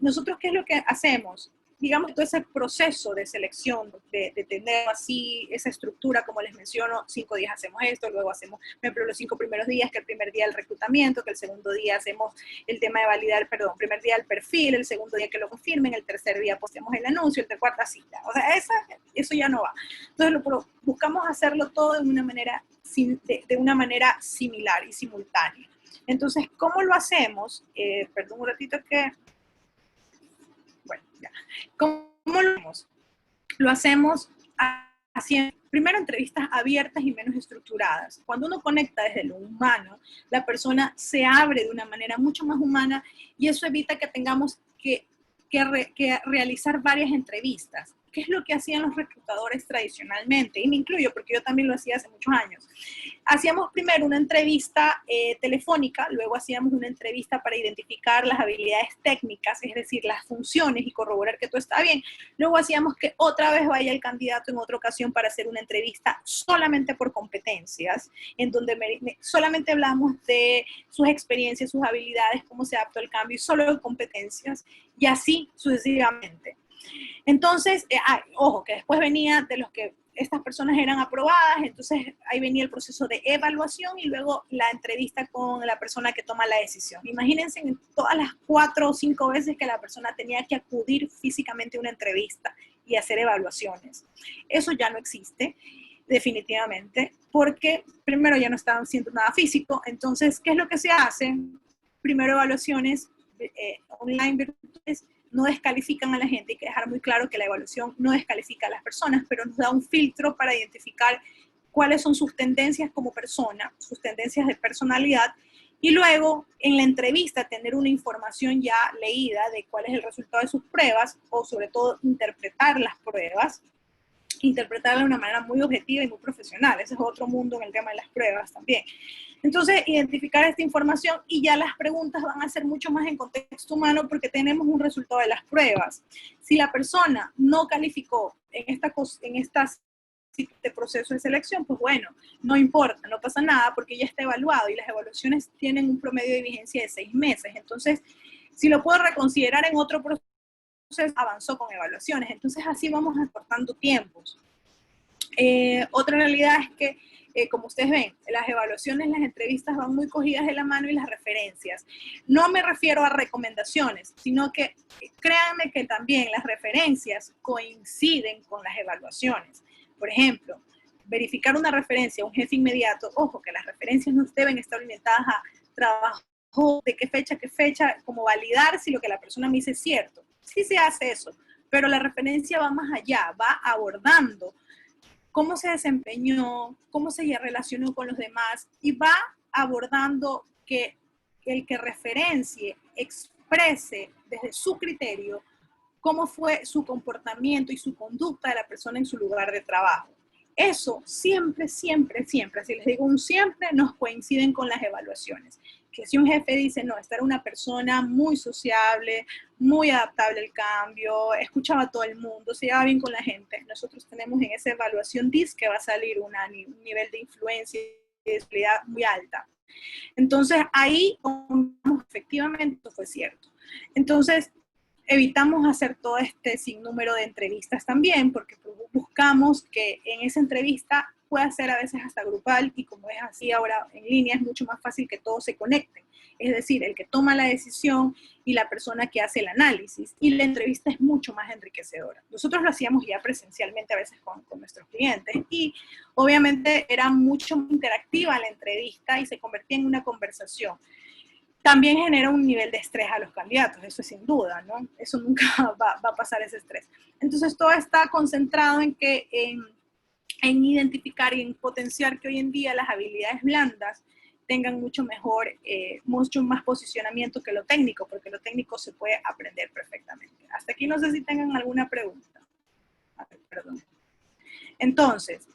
S2: Nosotros, ¿qué es lo que hacemos? Digamos, todo ese proceso de selección, de tener así esa estructura, como les menciono, 5 días hacemos esto, luego hacemos, por ejemplo, los 5 primeros días, que el primer día el reclutamiento, que el segundo día hacemos el tema de validar, primer día el perfil, el segundo día que lo confirmen, el tercer día posteamos el anuncio, el cuarta cita. O sea, eso ya no va. Entonces, buscamos hacerlo todo de una manera similar y simultánea. Entonces, ¿cómo lo hacemos? Perdón un ratito que... Bueno, ya. ¿Cómo lo hacemos? Lo hacemos haciendo, primero, entrevistas abiertas y menos estructuradas. Cuando uno conecta desde lo humano, la persona se abre de una manera mucho más humana y eso evita que tengamos que realizar varias entrevistas. ¿qué es lo que hacían los reclutadores tradicionalmente? Y me incluyo porque yo también lo hacía hace muchos años. Hacíamos primero una entrevista telefónica, luego hacíamos una entrevista para identificar las habilidades técnicas, es decir, las funciones y corroborar que todo está bien. Luego hacíamos que otra vez vaya el candidato en otra ocasión para hacer una entrevista solamente por competencias, en donde solamente hablamos de sus experiencias, sus habilidades, cómo se adaptó al cambio y solo de competencias, y así sucesivamente. Entonces, ojo, que después venía de los que estas personas eran aprobadas, entonces ahí venía el proceso de evaluación y luego la entrevista con la persona que toma la decisión. Imagínense en todas las 4 o 5 veces que la persona tenía que acudir físicamente a una entrevista y hacer evaluaciones. Eso ya no existe, definitivamente, porque primero ya no estaban haciendo nada físico. Entonces, ¿qué es lo que se hace? Primero evaluaciones online virtuales. No descalifican a la gente, hay que dejar muy claro que la evaluación no descalifica a las personas, pero nos da un filtro para identificar cuáles son sus tendencias como persona, sus tendencias de personalidad, y luego en la entrevista tener una información ya leída de cuál es el resultado de sus pruebas, o sobre todo interpretar las pruebas, interpretarla de una manera muy objetiva y muy profesional. Ese es otro mundo en el tema de las pruebas también. Entonces, identificar esta información y ya las preguntas van a ser mucho más en contexto humano porque tenemos un resultado de las pruebas. Si la persona no calificó en este proceso de selección, pues bueno, no importa, no pasa nada porque ya está evaluado y las evaluaciones tienen un promedio de vigencia de 6 meses. Entonces, si lo puedo reconsiderar en otro proceso, avanzó con evaluaciones. Entonces, así vamos acortando tiempos. Otra realidad es que como ustedes ven, las evaluaciones, las entrevistas van muy cogidas de la mano y las referencias. No me refiero a recomendaciones, sino que créanme que también las referencias coinciden con las evaluaciones. Por ejemplo, verificar una referencia a un jefe inmediato, ojo, que las referencias no deben estar orientadas a trabajo de qué fecha, como validar si lo que la persona me dice es cierto. Sí se hace eso, pero la referencia va más allá, va abordando cómo se desempeñó, cómo se relacionó con los demás y va abordando que el que referencie, exprese desde su criterio cómo fue su comportamiento y su conducta de la persona en su lugar de trabajo. Eso siempre, siempre, siempre, si les digo un siempre, nos coinciden con las evaluaciones. Que si un jefe dice, no, esta era una persona muy sociable, muy adaptable al cambio, escuchaba a todo el mundo, se llevaba bien con la gente, nosotros tenemos en esa evaluación DIS que va a salir un nivel de influencia y de seguridad muy alta. Entonces, ahí efectivamente esto fue cierto. Entonces, evitamos hacer todo este sinnúmero de entrevistas también, porque buscamos que en esa entrevista pueda ser a veces hasta grupal, y como es así ahora en línea, es mucho más fácil que todos se conecten. Es decir, el que toma la decisión y la persona que hace el análisis, y la entrevista es mucho más enriquecedora. Nosotros lo hacíamos ya presencialmente a veces con nuestros clientes, y obviamente era mucho más interactiva la entrevista y se convertía en una conversación. También genera un nivel de estrés a los candidatos, eso es sin duda, ¿no? Eso nunca va a pasar ese estrés. Entonces, todo está concentrado en identificar y en potenciar que hoy en día las habilidades blandas tengan mucho más posicionamiento que lo técnico, porque lo técnico se puede aprender perfectamente. Hasta aquí no sé si tengan alguna pregunta. Perdón. Entonces,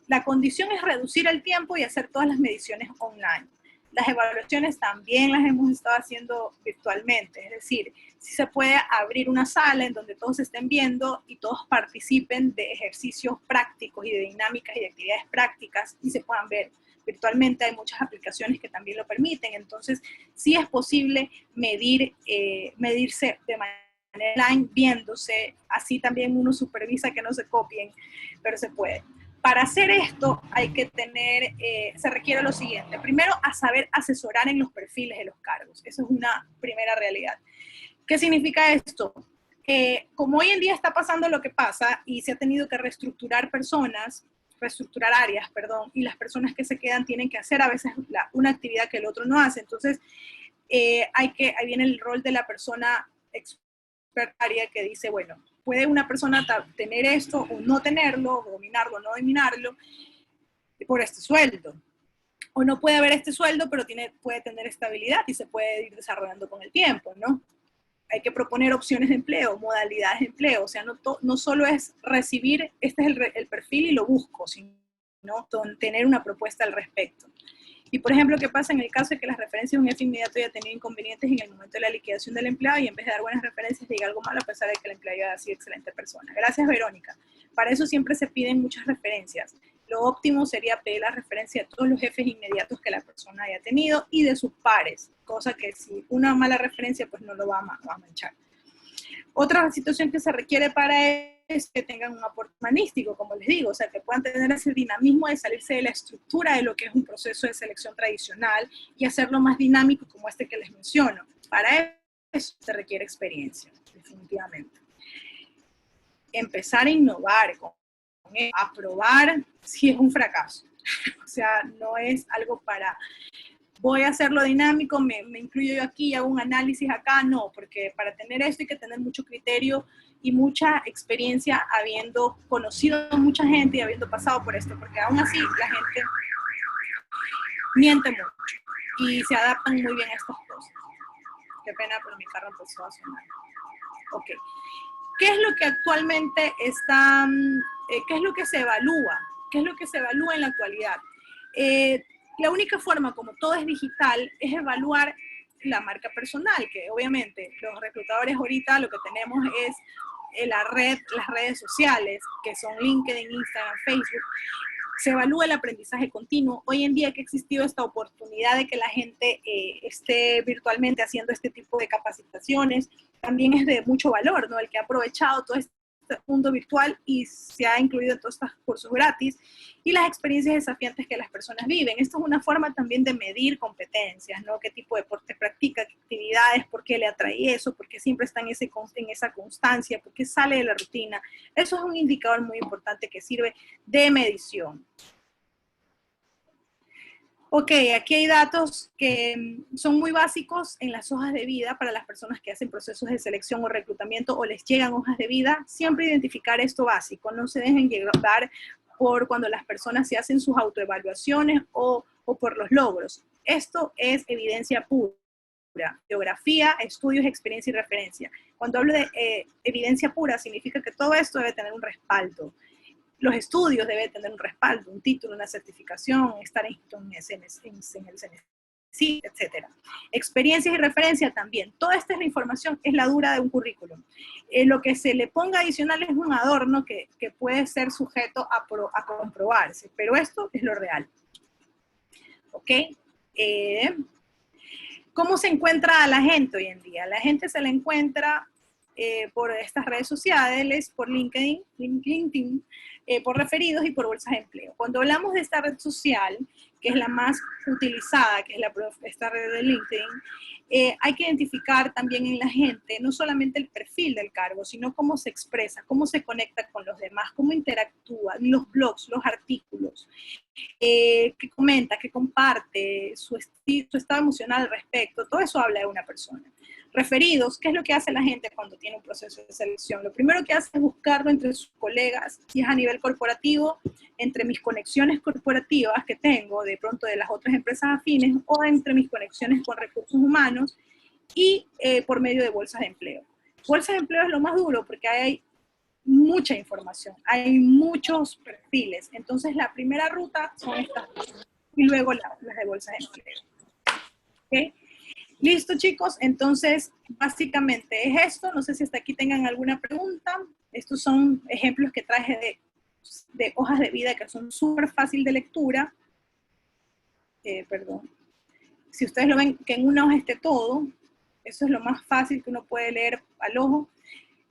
S2: la condición es reducir el tiempo y hacer todas las mediciones online. Las evaluaciones también las hemos estado haciendo virtualmente, es decir, si se puede abrir una sala en donde todos estén viendo y todos participen de ejercicios prácticos y de dinámicas y de actividades prácticas y se puedan ver virtualmente. Hay muchas aplicaciones que también lo permiten, entonces sí es posible medirse de manera online, viéndose, así también uno supervisa que no se copien, pero se puede. Para hacer esto hay que tener, se requiere lo siguiente. Primero, a saber asesorar en los perfiles de los cargos. Eso es una primera realidad. ¿Qué significa esto? Como hoy en día está pasando lo que pasa y se ha tenido que reestructurar áreas, y las personas que se quedan tienen que hacer a veces una actividad que el otro no hace. Entonces, ahí viene el rol de la persona expertaria que dice, bueno, puede una persona tener esto o no tenerlo, o dominarlo o no dominarlo, por este sueldo. O no puede haber este sueldo, pero puede tener estabilidad y se puede ir desarrollando con el tiempo, ¿no? hay que proponer opciones de empleo, modalidades de empleo, o sea, no solo es recibir, este es el perfil y lo busco, sino tener una propuesta al respecto. Y por ejemplo, ¿qué pasa en el caso de que las referencias de un jefe inmediato haya tenido inconvenientes en el momento de la liquidación del empleado y en vez de dar buenas referencias diga algo malo a pesar de que el empleado haya sido excelente persona? Gracias, Verónica. Para eso siempre se piden muchas referencias. Lo óptimo sería pedir la referencia de todos los jefes inmediatos que la persona haya tenido y de sus pares, cosa que si una mala referencia pues no lo va a manchar. Otra situación que se requiere para es que tengan un aporte humanístico, como les digo, o sea, que puedan tener ese dinamismo de salirse de la estructura de lo que es un proceso de selección tradicional y hacerlo más dinámico como este que les menciono. Para eso se requiere experiencia, definitivamente. Empezar a innovar, aprobar, sí es un fracaso. O sea, no es algo para, voy a hacerlo dinámico, me incluyo yo aquí y hago un análisis acá, no, porque para tener esto hay que tener mucho criterio y mucha experiencia habiendo conocido a mucha gente y habiendo pasado por esto, porque aún así la gente miente mucho y se adaptan muy bien a estas cosas. Qué pena, pero mi carro empezó a sonar. Ok. ¿Qué es lo que actualmente está, qué es lo que se evalúa? ¿Qué es lo que se evalúa en la actualidad? La única forma, como todo es digital, es evaluar la marca personal, que obviamente los reclutadores ahorita lo que tenemos es las redes sociales, que son LinkedIn, Instagram, Facebook. Se evalúa el aprendizaje continuo. Hoy en día que ha existido esta oportunidad de que la gente esté virtualmente haciendo este tipo de capacitaciones, también es de mucho valor, ¿no? El que ha aprovechado todo este mundo virtual y se ha incluido en todos estos cursos gratis y las experiencias desafiantes que las personas viven. Esto es una forma también de medir competencias, ¿no? ¿Qué tipo de deporte practica, qué actividades, por qué le atrae eso, por qué siempre está en esa constancia, por qué sale de la rutina? Eso es un indicador muy importante que sirve de medición. Ok, aquí hay datos que son muy básicos en las hojas de vida para las personas que hacen procesos de selección o reclutamiento o les llegan hojas de vida. Siempre identificar esto básico, no se dejen llevar por cuando las personas se hacen sus autoevaluaciones o por los logros. Esto es evidencia pura. Biografía, estudios, experiencia y referencia. Cuando hablo de evidencia pura, significa que todo esto debe tener un respaldo. Los estudios deben tener un respaldo, un título, una certificación, estar inscrito en el CNC, etc. Experiencias y referencia también. Toda esta es la información, es la dura de un currículum. Lo que se le ponga adicional es un adorno que puede ser sujeto a comprobarse, pero esto es lo real. ¿Ok? ¿Cómo se encuentra a la gente hoy en día? La gente se la encuentra por estas redes sociales, por LinkedIn, por referidos y por bolsas de empleo. Cuando hablamos de esta red social, que es la más utilizada, que es esta red de LinkedIn, hay que identificar también en la gente no solamente el perfil del cargo, sino cómo se expresa, cómo se conecta con los demás, cómo interactúa, los blogs, los artículos, que comenta, que comparte, su estado emocional al respecto. Todo eso habla de una persona. Referidos, ¿qué es lo que hace la gente cuando tiene un proceso de selección? Lo primero que hace es buscarlo entre sus colegas, si es a nivel corporativo, entre mis conexiones corporativas que tengo, de pronto de las otras empresas afines, o entre mis conexiones con recursos humanos, y por medio de bolsas de empleo. Bolsas de empleo es lo más duro porque hay mucha información, hay muchos perfiles, entonces la primera ruta son estas y luego las de bolsas de empleo. ¿Okay? Listo, chicos, entonces básicamente es esto. No sé si hasta aquí tengan alguna pregunta. Estos son ejemplos que traje de hojas de vida que son súper fácil de lectura. Perdón. Si ustedes lo ven, que en una hoja esté todo, eso es lo más fácil que uno puede leer al ojo.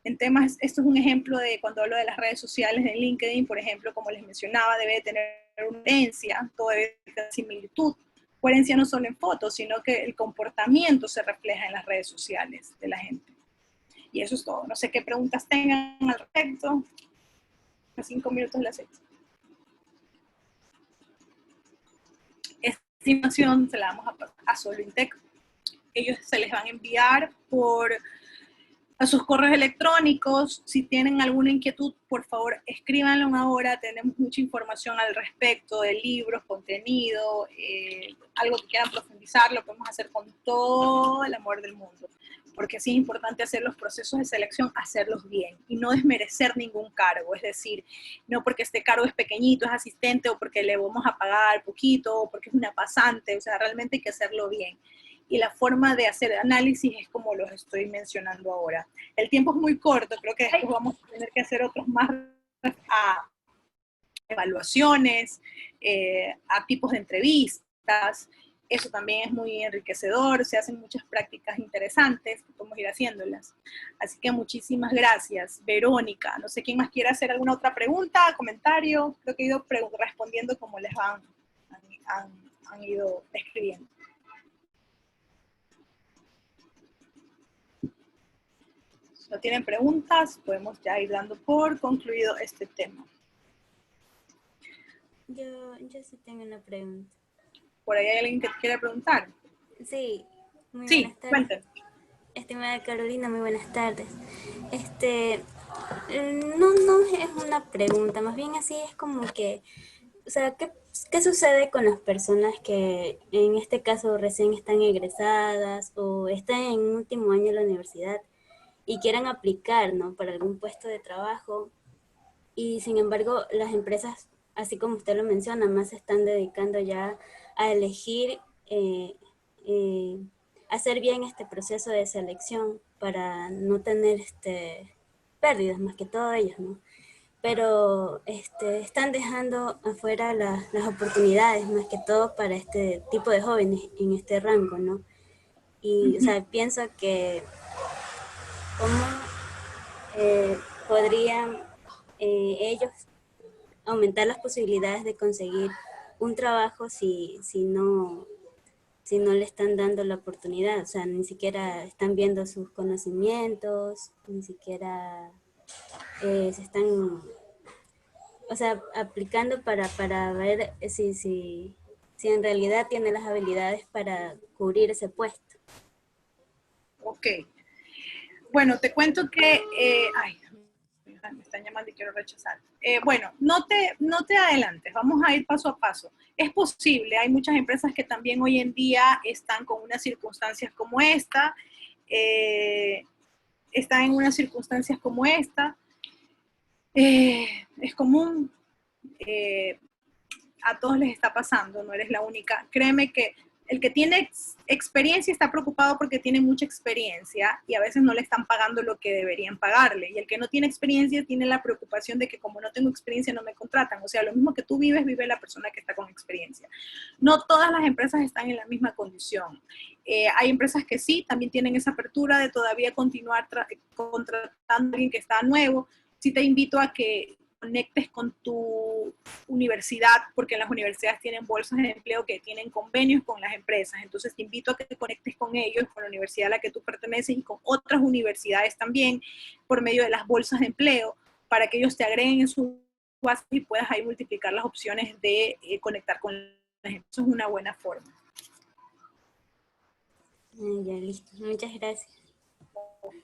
S2: En temas, esto es un ejemplo de cuando hablo de las redes sociales de LinkedIn, por ejemplo, como les mencionaba, debe tener una coherencia, todo debe tener similitud. Coherencia no solo en fotos, sino que el comportamiento se refleja en las redes sociales de la gente. Y eso es todo. No sé qué preguntas tengan al respecto. A 5 minutos las 6. Esta información se la vamos a Solvintec. Ellos se les van a enviar a sus correos electrónicos. Si tienen alguna inquietud, por favor, escríbanlo ahora. Tenemos mucha información al respecto de libros, contenido, algo que quieran profundizar, lo podemos hacer con todo el amor del mundo. porque sí es importante hacer los procesos de selección, hacerlos bien y no desmerecer ningún cargo, es decir, no porque este cargo es pequeñito, es asistente, o porque le vamos a pagar poquito, o porque es una pasante, o sea, realmente hay que hacerlo bien. Y la forma de hacer análisis es como los estoy mencionando ahora. El tiempo es muy corto, creo que después vamos a tener que hacer otros más a evaluaciones, a tipos de entrevistas. Eso también es muy enriquecedor, se hacen muchas prácticas interesantes, podemos ir haciéndolas. Así que muchísimas gracias. Verónica, no sé quién más quiere hacer alguna otra pregunta, comentario, creo que he ido respondiendo como les han ido escribiendo. Si no tienen preguntas, podemos ya ir dando por concluido este tema.
S4: Yo sí tengo una pregunta.
S2: ¿Por ahí hay alguien que quiere preguntar?
S4: Sí, muy
S2: Sí,
S4: buenas tardes.
S2: cuéntenme.
S4: Estimada Carolina, muy buenas tardes. No es una pregunta, más bien así es como que, o sea, ¿qué sucede con las personas que en este caso recién están egresadas o están en último año de la universidad y quieran aplicar, ¿no?, para algún puesto de trabajo? Y sin embargo, las empresas, así como usted lo menciona, más se están dedicando ya a elegir, hacer bien este proceso de selección para no tener pérdidas, más que todo ellos, ¿no? Pero están dejando afuera las oportunidades, más que todo para este tipo de jóvenes en este rango, ¿no? Y, o sea, pienso que cómo podrían ellos aumentar las posibilidades de conseguir un trabajo si no le están dando la oportunidad, o sea, ni siquiera están viendo sus conocimientos, ni siquiera se están, o sea, aplicando para ver si en realidad tiene las habilidades para cubrir ese puesto.
S2: Ok. Bueno, te cuento que, me están llamando y quiero rechazar. Bueno, no te adelantes, vamos a ir paso a paso. Es posible, hay muchas empresas que también hoy en día están con unas circunstancias como esta, están en unas circunstancias como esta. Es común, a todos les está pasando, no eres la única. Créeme que el que tiene experiencia está preocupado porque tiene mucha experiencia y a veces no le están pagando lo que deberían pagarle. Y el que no tiene experiencia tiene la preocupación de que como no tengo experiencia no me contratan. O sea, lo mismo que tú vives, vive la persona que está con experiencia. No todas las empresas están en la misma condición. Hay empresas que sí, también tienen esa apertura de todavía continuar contratando a alguien que está nuevo. Sí te invito a que conectes con tu universidad, porque en las universidades tienen bolsas de empleo que tienen convenios con las empresas. Entonces te invito a que te conectes con ellos, con la universidad a la que tú perteneces y con otras universidades también, por medio de las bolsas de empleo, para que ellos te agreguen en su base y puedas ahí multiplicar las opciones de conectar con la gente. Eso es una buena forma.
S4: Ya, listo. Muchas gracias.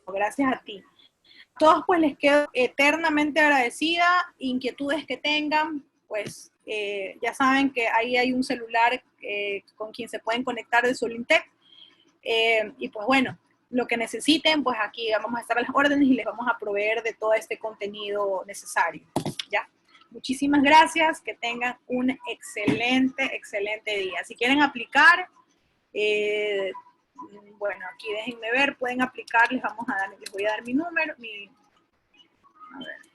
S2: Gracias a ti. A todos pues les quedo eternamente agradecida. Inquietudes que tengan, pues ya saben que ahí hay un celular con quien se pueden conectar de Solintec. Y pues bueno, lo que necesiten, pues aquí vamos a estar a las órdenes y les vamos a proveer de todo este contenido necesario. ¿Ya? Muchísimas gracias, que tengan un excelente día. Si quieren aplicar, bueno, aquí déjenme ver, pueden aplicar, les voy a dar mi número,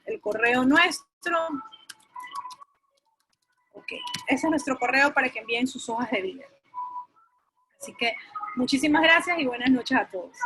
S2: el correo nuestro. Ok, ese es nuestro correo para que envíen sus hojas de vida. Así que muchísimas gracias y buenas noches a todos.